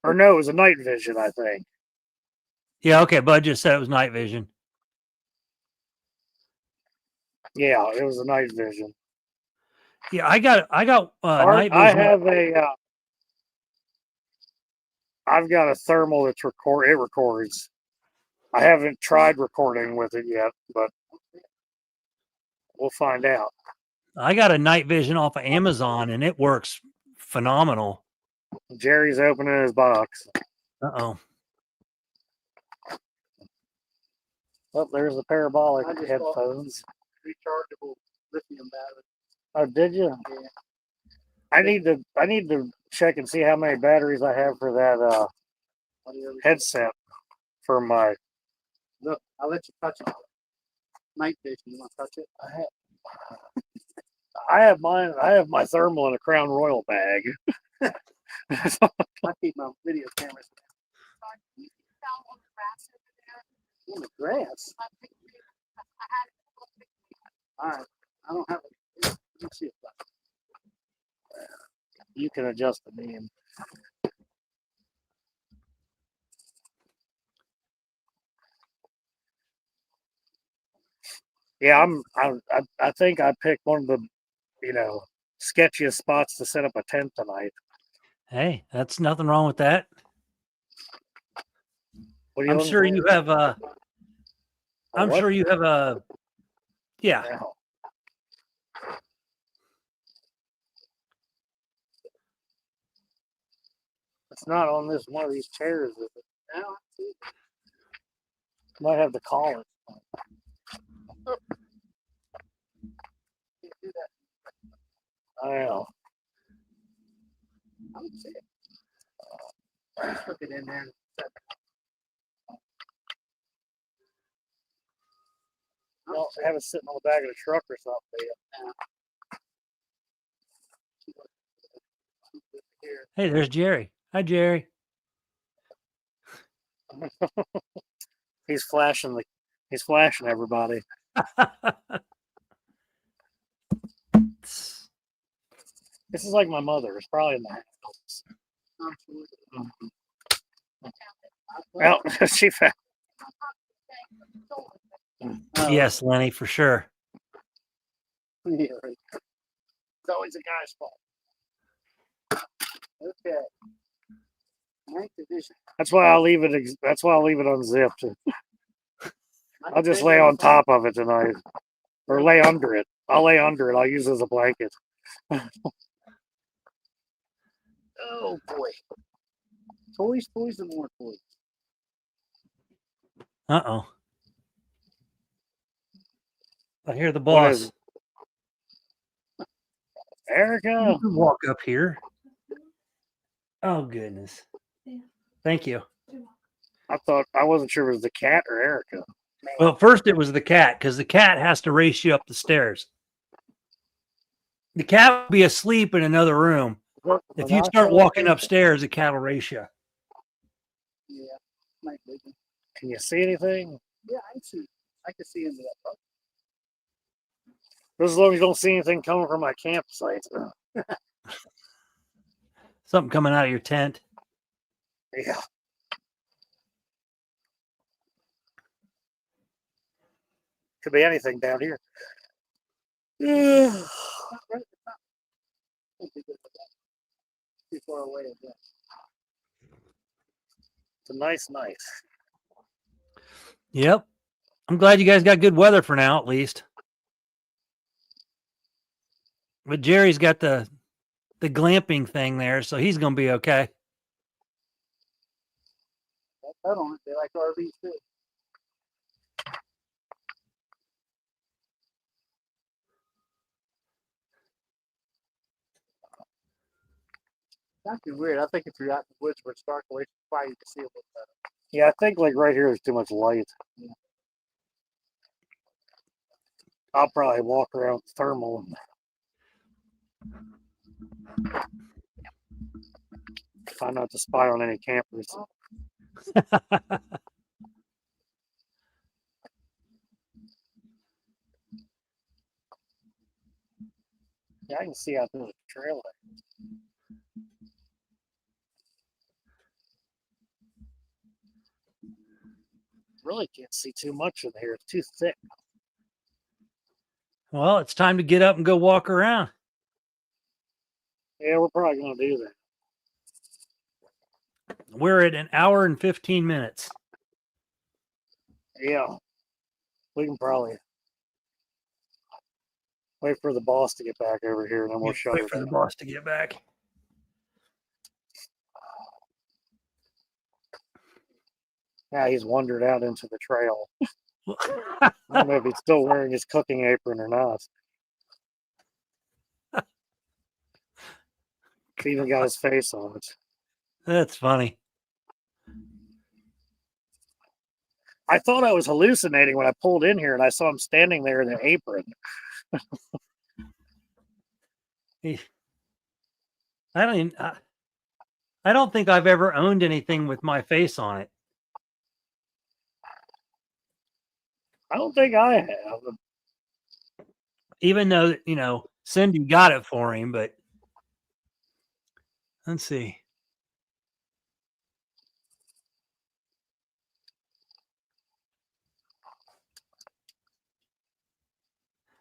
Speaker 4: Or no, it was a night vision, I think.
Speaker 1: Yeah, okay. Bud just said it was night vision.
Speaker 4: Yeah, it was a night vision.
Speaker 1: Yeah, I got night
Speaker 4: I
Speaker 1: vision.
Speaker 4: have I've got a thermal that's it records. I haven't tried recording with it yet, but we'll find out.
Speaker 1: I got a night vision off of Amazon, and it works phenomenal.
Speaker 4: Jerry's opening his box.
Speaker 1: Uh-oh.
Speaker 4: Oh, there's the parabolic
Speaker 2: I just
Speaker 4: headphones.
Speaker 2: Rechargeable lithium battery.
Speaker 4: Oh, did you?
Speaker 2: Yeah.
Speaker 4: I need to check and see how many batteries I have for that headset for my.
Speaker 2: Look, I'll let you touch it. Night vision. You want to touch it?
Speaker 4: I have mine. I have my thermal in a Crown Royal bag.
Speaker 2: I keep my video cameras
Speaker 3: Down on the grass over there.
Speaker 2: on the grass.
Speaker 3: I think I had it a little bit.
Speaker 2: All right. I don't have it. Let me see it.
Speaker 4: You can adjust the beam. Yeah, I think I picked one of the, sketchiest spots to set up a tent tonight.
Speaker 1: Hey, that's nothing wrong with that.
Speaker 4: What are you
Speaker 1: I'm
Speaker 4: looking
Speaker 1: sure
Speaker 4: for?
Speaker 1: you have a. I'm
Speaker 4: What?
Speaker 1: sure you have a. Yeah.
Speaker 4: Now, it's not on this one of these chairs, is it?
Speaker 2: Now I see it.
Speaker 4: Might have to call it.
Speaker 2: Can't do that.
Speaker 4: I know.
Speaker 2: I don't see it. Just hook it in there. And set it. I
Speaker 4: Well,
Speaker 2: don't see
Speaker 4: have it sitting on the back of the truck or something.
Speaker 2: it here.
Speaker 1: Hey, there's Jerry. Hi, Jerry.
Speaker 4: He's flashing everybody. This is like my mother. It's probably in the house. Well, she found.
Speaker 1: Yes, Lenny, for sure.
Speaker 2: Yeah, right. It's always a guy's fault. Okay. Night division.
Speaker 4: That's why I'll leave it. That's why I'll leave it unzipped. I'll just lay on top of it tonight, or lay under it. I'll lay under it. I'll use it as a blanket.
Speaker 2: Oh boy. Toys, and more toys.
Speaker 1: Uh-oh. I hear the
Speaker 4: What is
Speaker 1: boss.
Speaker 4: it? Erica.
Speaker 1: You can walk up here. Oh, goodness. Thank you.
Speaker 4: I wasn't sure if it was the cat or Erica.
Speaker 1: Well, first it was the cat, because the cat has to race you up the stairs. The cat will be asleep in another room. If you start walking upstairs, the cat will race you.
Speaker 2: Yeah. Night vision.
Speaker 4: Can you see anything?
Speaker 2: Yeah, I can see into that.
Speaker 4: As long as you don't see anything coming from my campsite.
Speaker 1: Something coming out of your tent.
Speaker 4: Yeah. Could be anything down here. Yeah.
Speaker 2: Too far away.
Speaker 4: It's a nice night.
Speaker 1: Yep. I'm glad you guys got good weather for now, at least. But Jerry's got the glamping thing there, so he's going to be okay.
Speaker 2: I don't. They like RVs too. That's weird. I think if you're out in the woods where it's dark away from the fire, you can see a little better.
Speaker 4: Yeah, I think like right here there's too much light. I'll probably walk around with thermal. Try not to spy on any campers. Yeah, I can see out through the trailer. Really can't see too much in here. It's too thick.
Speaker 1: Well, it's time to get up and go walk around.
Speaker 4: Yeah, we're probably going to do that.
Speaker 1: We're at an hour and 15 minutes.
Speaker 4: Yeah. We can probably wait for the boss to get back over here and then we'll shut
Speaker 1: Wait
Speaker 4: her
Speaker 1: for the
Speaker 4: down.
Speaker 1: boss to get back.
Speaker 4: Yeah, he's wandered out into the trail. I don't know if he's still wearing his cooking apron or not. He even got his face on it.
Speaker 1: That's funny.
Speaker 4: I thought I was hallucinating when I pulled in here and I saw him standing there in an apron.
Speaker 1: I don't think I've ever owned anything with my face on it.
Speaker 4: I don't think I have.
Speaker 1: Even though, you know, Cindy got it for him, but let's see.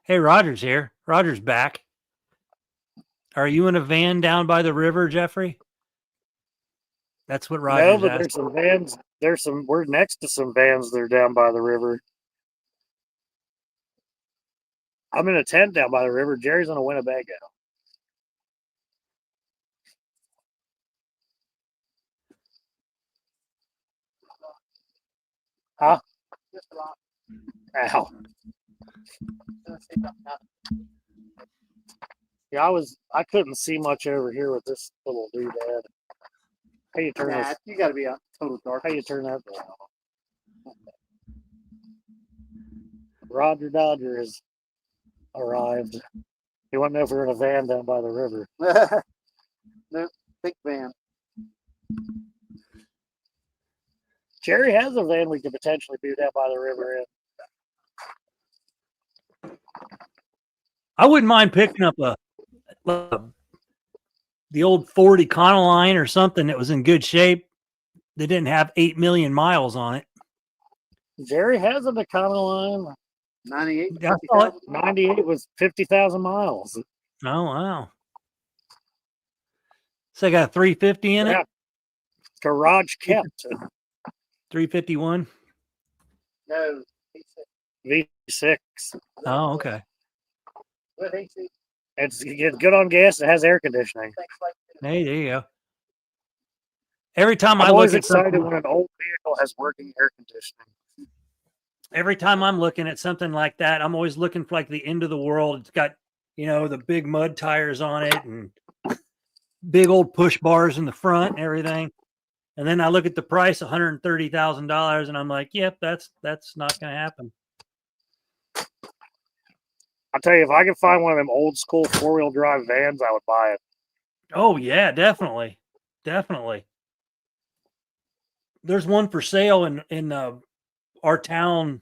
Speaker 1: Hey, Roger's here. Roger's back. Are you in a van down by the river, Jeffrey? That's what
Speaker 4: No,
Speaker 1: Roger's
Speaker 4: but
Speaker 1: asked.
Speaker 4: there's some vans. We're next to some vans that are down by the river. I'm in a tent down by the river. Jerry's in a Winnebago. Huh? Ow. Yeah, I couldn't see much over here with this little doodad. How you turn this?
Speaker 2: You got to be out total dark.
Speaker 4: How you turn that down? Roger Dodger has arrived. He wouldn't know if we were in a van down by the river.
Speaker 2: No, big van.
Speaker 4: Jerry has a van we could potentially be down by the river in.
Speaker 1: I wouldn't mind picking up the old Ford Econoline or something that was in good shape. They didn't have 8 million miles on it.
Speaker 4: Jerry has an Econoline.
Speaker 2: 98.
Speaker 1: I saw it.
Speaker 4: 98 was 50,000 miles.
Speaker 1: Oh, wow. So I got a 350 in
Speaker 4: Yeah.
Speaker 1: it?
Speaker 4: Garage kept.
Speaker 1: 351?
Speaker 2: No.
Speaker 4: V6.
Speaker 1: Oh, okay.
Speaker 2: What AC?
Speaker 4: It's good on gas. It has air conditioning.
Speaker 1: Hey, there you go. Every time
Speaker 4: I'm
Speaker 1: I
Speaker 4: always
Speaker 1: look at
Speaker 4: excited
Speaker 1: something,
Speaker 4: when an old vehicle has working air conditioning.
Speaker 1: every time I'm looking at something like that, I'm always looking for like the end of the world. It's got, you know, the big mud tires on it and big old push bars in the front and everything. And then I look at the price, $130,000, and I'm like, yep, that's not going to happen.
Speaker 4: I'll tell you, if I could find one of them old school 4-wheel drive vans, I would buy it.
Speaker 1: Oh yeah, definitely, definitely. There's one for sale in our town.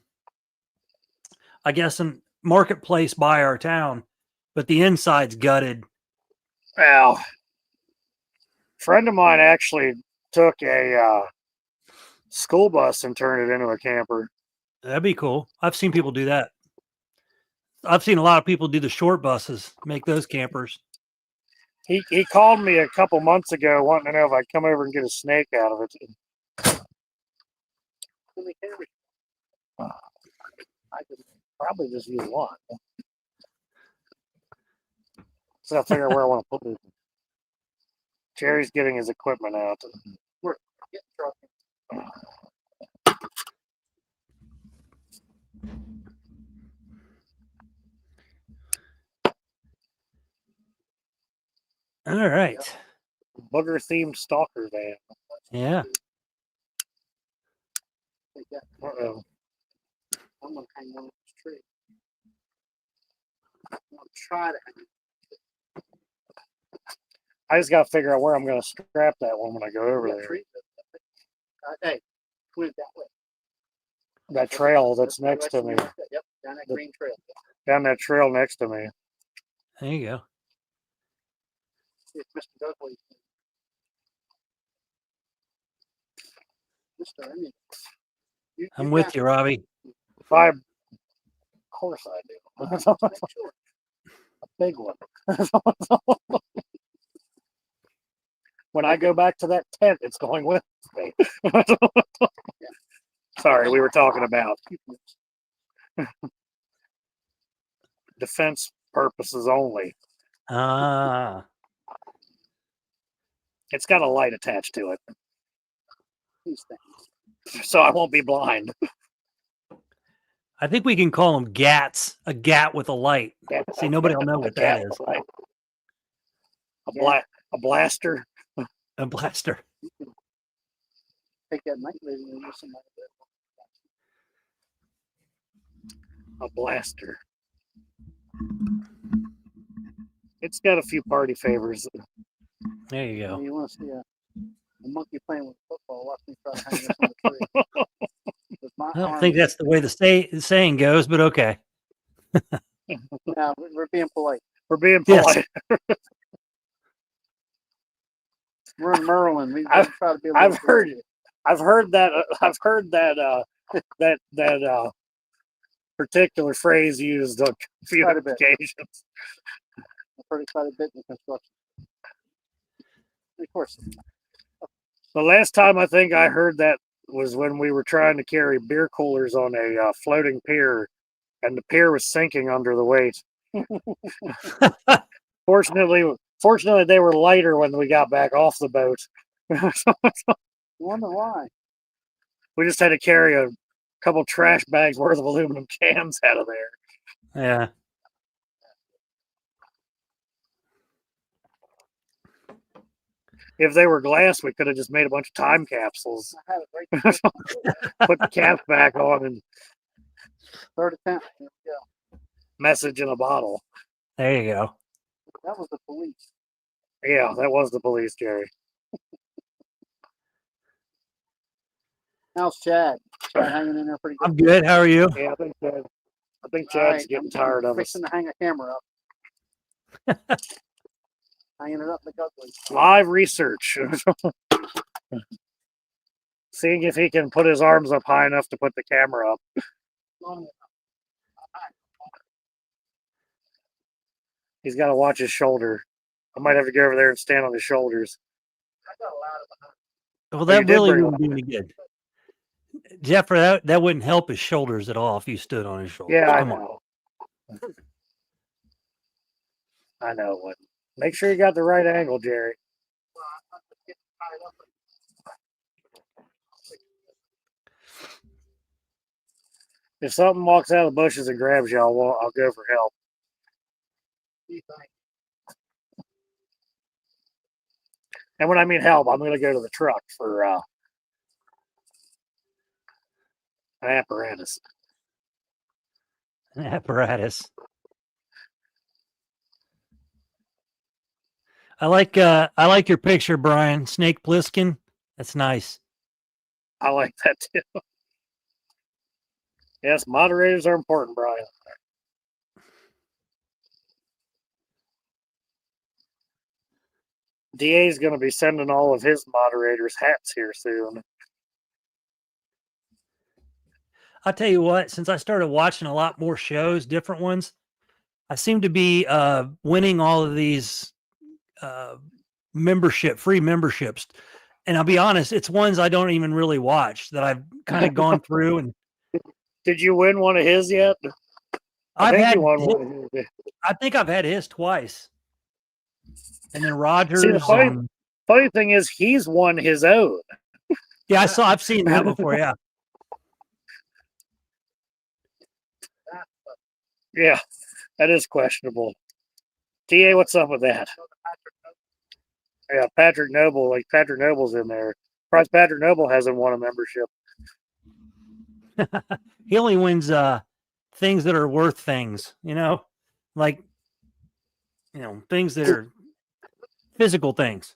Speaker 1: I guess in marketplace by our town, but the inside's gutted.
Speaker 4: Well, a friend of mine actually took a school bus and turned it into a camper.
Speaker 1: That'd be cool. I've seen people do that. I've seen a lot of people do the short buses, make those campers.
Speaker 4: He called me a couple months ago wanting to know if I'd come over and get a snake out of it. I could probably just use one. So I figure where I want to put it. Jerry's getting his equipment out.
Speaker 2: We're getting trucking.
Speaker 1: All right.
Speaker 4: Booger themed stalker van.
Speaker 1: Yeah.
Speaker 2: Take that.
Speaker 4: Uh-oh.
Speaker 2: I'm gonna hang one on this tree. I'm gonna try to hang it.
Speaker 4: I just got to figure out where I'm going to strap that one when I go over
Speaker 2: That
Speaker 4: there.
Speaker 2: tree. Hey, went that way.
Speaker 4: That trail that's next to me.
Speaker 2: Yep, down that green trail.
Speaker 4: Down that trail next to me.
Speaker 1: There you go.
Speaker 2: See if Mr. Dudley. Mr. Onion.
Speaker 1: I'm with you, Robbie.
Speaker 4: Of course I do.
Speaker 2: Make sure.
Speaker 4: A big one. When I go back to that tent, it's going with me. Sorry, we were talking about defense purposes only.
Speaker 1: Ah.
Speaker 4: It's got a light attached to it,
Speaker 2: These things.
Speaker 4: so I won't be blind.
Speaker 1: I think we can call them gats. A gat with a light. See, nobody will know what that is.
Speaker 4: Right? A blaster.
Speaker 1: A blaster.
Speaker 2: Take that night vision and use somebody.
Speaker 4: A blaster. It's got a few party favors.
Speaker 1: There you go.
Speaker 2: You want to see a monkey playing with football? Watch me try to hang this on the tree. With my
Speaker 1: I don't
Speaker 2: arm-
Speaker 1: think that's the way the saying goes, but okay.
Speaker 2: No, we're being polite.
Speaker 4: We're being
Speaker 1: Yes.
Speaker 4: polite.
Speaker 2: We're in Merlin. We
Speaker 4: I've-
Speaker 2: try to be.
Speaker 4: I've heard it. I've heard that that particular phrase used on a few
Speaker 2: Quite a bit.
Speaker 4: occasions.
Speaker 2: I've heard it quite a bit in construction. Of course.
Speaker 4: The last time I think I heard that was when we were trying to carry beer coolers on a floating pier, and the pier was sinking under the weight. Fortunately, they were lighter when we got back off the boat.
Speaker 2: Wonder why.
Speaker 4: We just had to carry a couple trash bags worth of aluminum cans out of there.
Speaker 1: Yeah.
Speaker 4: If they were glass, we could have just made a bunch of time capsules,
Speaker 2: I have it right there.
Speaker 4: put the cap back on, and
Speaker 2: Third attempt. Here we go.
Speaker 4: message in a bottle.
Speaker 1: There you go.
Speaker 2: That was the police.
Speaker 4: Yeah, that was the police, Jerry.
Speaker 2: How's Chad? Chad hanging in there pretty good.
Speaker 1: I'm good. How are you?
Speaker 4: Yeah, I think
Speaker 2: All
Speaker 4: Chad's
Speaker 2: right,
Speaker 4: getting
Speaker 2: I'm
Speaker 4: tired of us.
Speaker 2: fixing to hang a camera up. Hanging it up like ugly.
Speaker 4: Live research. Seeing if he can put his arms up high enough to put the camera up. He's got to watch his shoulder. I might have to go over there and stand on his shoulders.
Speaker 1: Well,
Speaker 4: you
Speaker 1: that
Speaker 4: did
Speaker 1: really
Speaker 4: bring
Speaker 1: wouldn't do any good. Jeff, that wouldn't help his shoulders at all if you stood on his shoulders.
Speaker 4: Yeah, I
Speaker 1: Come on.
Speaker 4: know. I know it wouldn't. Make sure you got the right angle, Jerry. If something walks out of the bushes and grabs you, I'll go for help. And when I mean help, I'm going to go to the truck for an apparatus.
Speaker 1: An apparatus. I like your picture, Brian. Snake Plissken. That's nice.
Speaker 4: I like that too. Yes, moderators are important, Brian. DA's going to be sending all of his moderators hats here soon.
Speaker 1: I'll tell you what, since I started watching a lot more shows, different ones, I seem to be winning all of these free memberships. And I'll be honest, it's ones I don't even really watch that I've kind of gone through. And
Speaker 4: Did you win one of his yet? I
Speaker 1: think I've had his twice. And then
Speaker 4: See,
Speaker 1: Rogers.
Speaker 4: funny thing is, he's won his own.
Speaker 1: Yeah, I've seen that before. Yeah.
Speaker 4: Yeah, that is questionable. TA, what's up with that? Yeah, Patrick Noble, like Patrick Noble's in there. Surprised Patrick Noble hasn't won a membership.
Speaker 1: He only wins things that are worth things, like things that are physical things.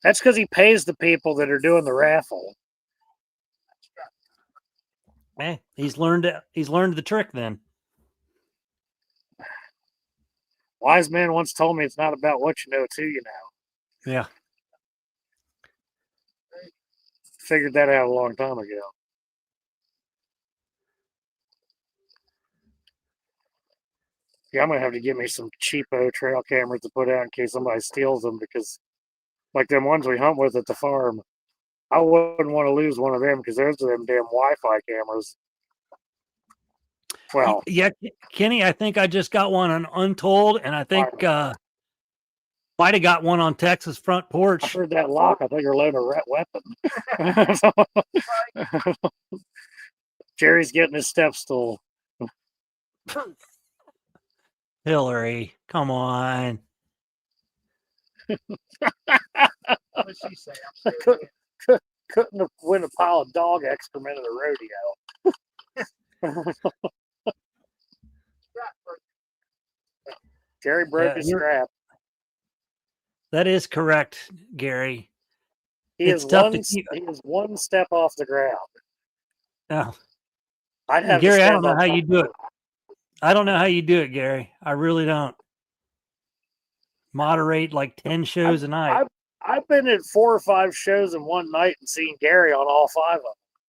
Speaker 4: That's because he pays the people that are doing the raffle.
Speaker 1: He's learned the trick then.
Speaker 4: Wise man once told me it's not about what you know, it's who you know.
Speaker 1: Yeah.
Speaker 4: Figured that out a long time ago. Yeah, I'm gonna have to get me some cheapo trail cameras to put out in case somebody steals them, because like them ones we hunt with at the farm, I wouldn't want to lose one of them because those are them damn Wi-Fi cameras. Well,
Speaker 1: yeah, Kenny, I think I just got one on Untold, and I think might have got one on Texas front porch.
Speaker 4: I heard that lock. I thought you were loading a weapon. Jerry's getting his step stool.
Speaker 1: Hillary, come on.
Speaker 2: What did she say?
Speaker 4: Couldn't have win a pile of dog excrement at a rodeo. Jerry broke his strap.
Speaker 1: That is correct, Gary.
Speaker 4: He is one step off the ground.
Speaker 1: Oh.
Speaker 4: I'd have
Speaker 1: Gary, I don't know how you do it. I don't know how you do it, Gary. I really don't. Moderate like 10 shows a night.
Speaker 4: I've been at 4 or 5 shows in one night and seen Gary on all 5 of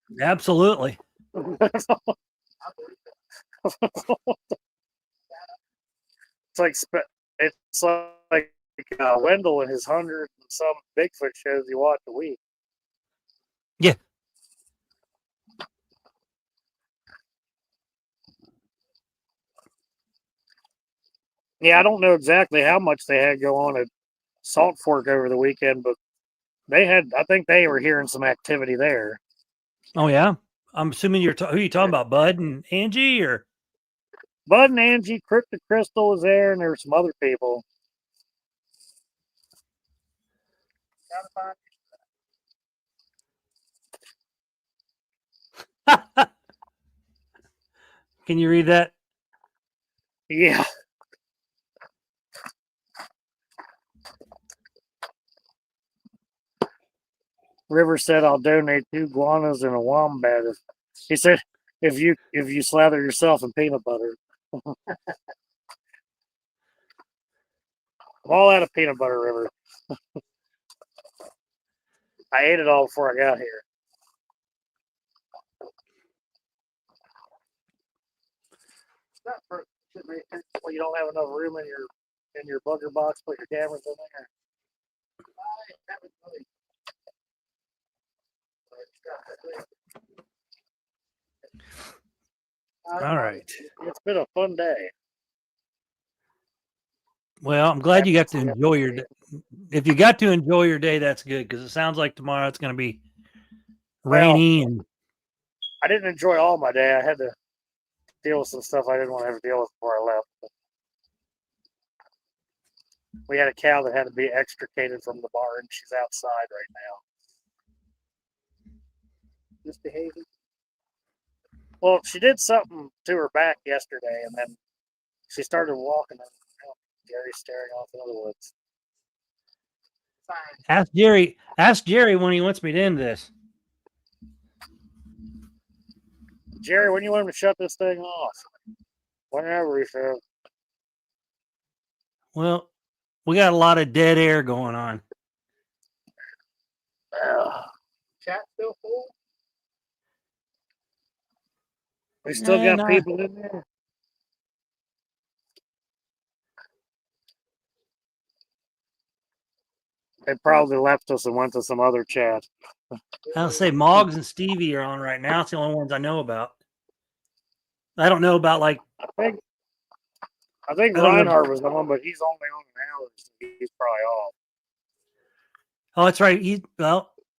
Speaker 4: them.
Speaker 1: Absolutely.
Speaker 4: It's like Wendell and his 100 and some Bigfoot shows he watched a week.
Speaker 1: Yeah.
Speaker 4: Yeah, I don't know exactly how much they had go on at Salt Fork over the weekend, but I think they were hearing some activity there.
Speaker 1: Oh, yeah? I'm assuming who are you talking about, Bud and Angie, or?
Speaker 4: Bud and Angie, Cryptid Crystal was there, and there were some other people.
Speaker 1: Can you read that?
Speaker 4: Yeah. River said, "I'll donate 2 guanas and a wombat." He said, "If you slather yourself in peanut butter." I'm all out of peanut butter, River. I ate it all before I got here. Well, you don't have enough room in your bugger box. Put your cameras in there.
Speaker 1: All right.
Speaker 4: It's been a fun day.
Speaker 1: Well, I'm glad you got to enjoy your day. If you got to enjoy your day, that's good, because it sounds like tomorrow it's going to be rainy. And
Speaker 4: I didn't enjoy all my day. I had to deal with some stuff I didn't want to have to deal with before I left. We had a cow that had to be extricated from the barn. She's outside right now. Misbehaving? Well, she did something to her back yesterday, and then she started walking, and Gary's staring off into the woods.
Speaker 1: Ask Jerry when he wants me to end this.
Speaker 4: Jerry, when you want him to shut this thing off? Whenever he says.
Speaker 1: Well, we got a lot of dead air going on.
Speaker 5: chat still full?
Speaker 4: We still
Speaker 1: Yeah,
Speaker 4: got
Speaker 1: no.
Speaker 4: people in there. They probably left us and went to some other chat.
Speaker 1: I'll say Moggs and Stevie are on right now. It's the only ones I know about. I don't know about like.
Speaker 4: I think
Speaker 1: I don't know.
Speaker 4: Reinhardt was on, but he's only on an hour, so he's probably off.
Speaker 1: Oh, that's right.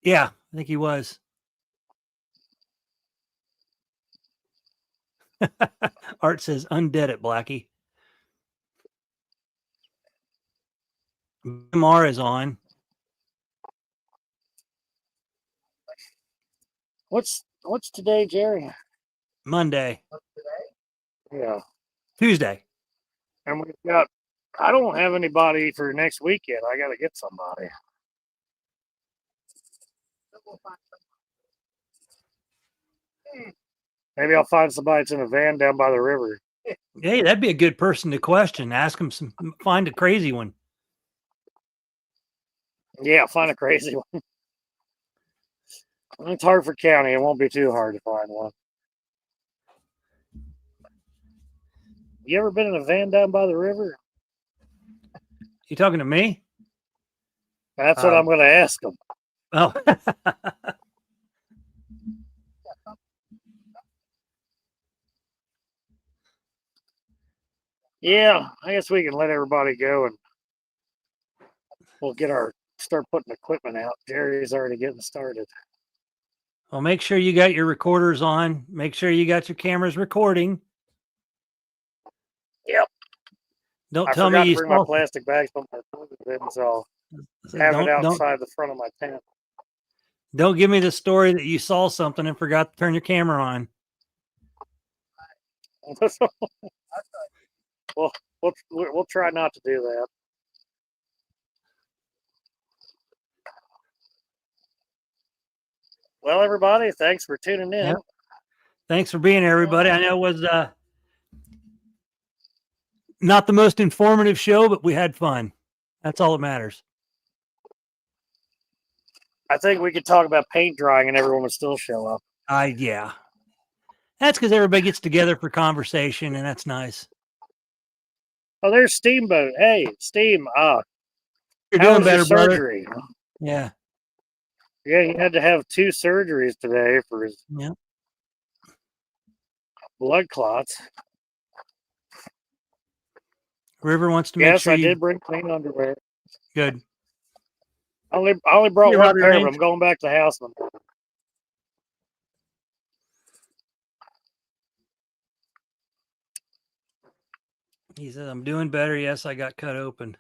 Speaker 1: Yeah, I think he was. Art says undead it, Blackie. MR is on.
Speaker 4: What's today, Jerry?
Speaker 1: Monday.
Speaker 4: Yeah.
Speaker 1: Tuesday.
Speaker 4: And we've got, I don't have anybody for next weekend. I got to get somebody. Maybe I'll find somebody that's in a van down by the river.
Speaker 1: Hey, that'd be a good person to question. Ask him find a crazy one.
Speaker 4: Yeah, find a crazy one. It's Hartford County. It won't be too hard to find one. You ever been in a van down by the river?
Speaker 1: You talking to me?
Speaker 4: That's what I'm going to ask them.
Speaker 1: Oh.
Speaker 4: Yeah, I guess we can let everybody go and we'll start putting equipment out. Jerry's already getting started.
Speaker 1: Well, make sure you got your recorders on. Make sure you got your cameras recording.
Speaker 4: Yep.
Speaker 1: Don't
Speaker 4: I
Speaker 1: tell
Speaker 4: forgot
Speaker 1: me
Speaker 4: to
Speaker 1: you
Speaker 4: bring my
Speaker 1: saw.
Speaker 4: plastic bags from my food in, so I'll have it outside the front of my tent.
Speaker 1: Don't give me the story that you saw something and forgot to turn your camera on.
Speaker 4: We'll try not to do that. Well, everybody, thanks for tuning in.
Speaker 1: Yep. Thanks for being here, everybody. I know it was not the most informative show, but we had fun. That's all that matters.
Speaker 4: I think we could talk about paint drying and everyone would still show up.
Speaker 1: Yeah. That's because everybody gets together for conversation, and that's nice.
Speaker 4: Oh, there's Steamboat. Hey, Steam.
Speaker 1: You're
Speaker 4: how
Speaker 1: doing
Speaker 4: was
Speaker 1: better,
Speaker 4: your surgery?
Speaker 1: brother. Yeah.
Speaker 4: Yeah, he had to have 2 surgeries today for his blood clots.
Speaker 1: River wants to make
Speaker 4: Yes,
Speaker 1: sure
Speaker 4: I did bring clean underwear.
Speaker 1: Good.
Speaker 4: I only brought
Speaker 1: Here,
Speaker 4: one
Speaker 1: Robbie
Speaker 4: pair,
Speaker 1: Raines.
Speaker 4: but I'm going back to the house.
Speaker 1: He says, I'm doing better. Yes, I got cut open.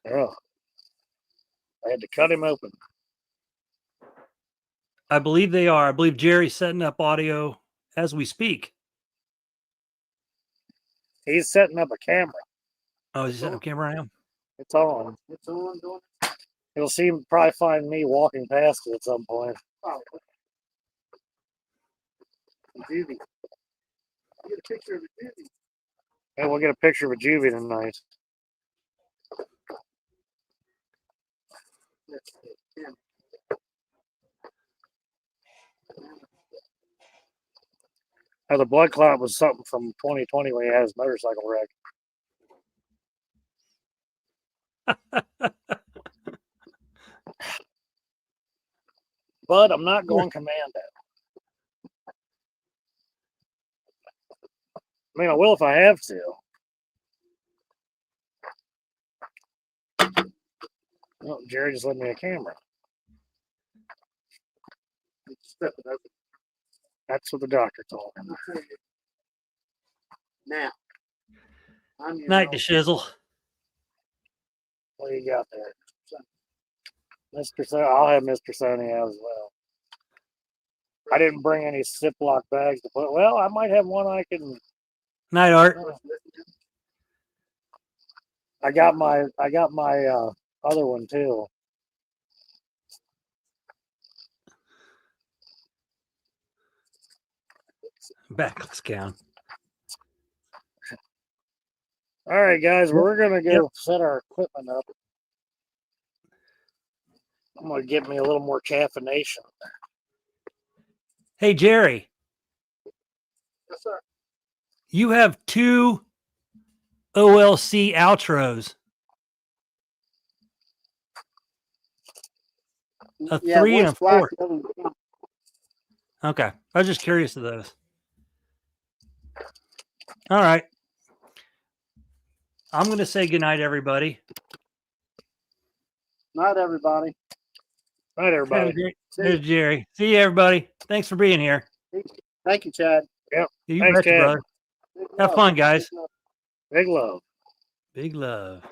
Speaker 4: Oh, I had to cut him open.
Speaker 1: I believe they are. I believe Jerry's setting up audio as we speak.
Speaker 4: He's setting up a camera.
Speaker 1: Oh, is he setting up camera now?
Speaker 4: It's on. It's on. You'll see him probably find me walking past it at some point. Oh. Juvie. Get a picture of a juvie. Yeah, we'll get a picture of a juvie tonight. Now, the blood clot was something from 2020 when he had his motorcycle wreck. But I'm not going commando. I mean, I will if I have to. Oh, Jerry just lent me a camera. That's what the doctor told him. Now,
Speaker 1: Night to shizzle.
Speaker 4: What do you got there? Mr. So I'll have Mr. Sony out as well. I didn't bring any Ziploc bags to put. Well, I might have one I can.
Speaker 1: Night, Art.
Speaker 4: I got my other one too.
Speaker 1: Backless gown.
Speaker 4: All right, guys, we're gonna go set our equipment up. I'm gonna get me a little more caffeination.
Speaker 1: Hey, Jerry,
Speaker 2: Yes, sir.
Speaker 1: you have 2 OLC outros, a
Speaker 2: Yeah,
Speaker 1: 3 and
Speaker 2: one's
Speaker 1: a
Speaker 2: black.
Speaker 1: 4.
Speaker 2: The other one's brown.
Speaker 1: Okay. I was just curious of those. All right. I'm going to say goodnight, everybody.
Speaker 2: Not everybody.
Speaker 4: Right, everybody.
Speaker 1: There's Jerry. See you, everybody. Thanks for being here.
Speaker 2: Thank you, Chad.
Speaker 1: You
Speaker 4: Thanks,
Speaker 1: betcha,
Speaker 4: Chad.
Speaker 1: brother.
Speaker 2: Big
Speaker 1: Have
Speaker 2: love.
Speaker 1: fun, guys.
Speaker 4: Big love.
Speaker 1: Big love.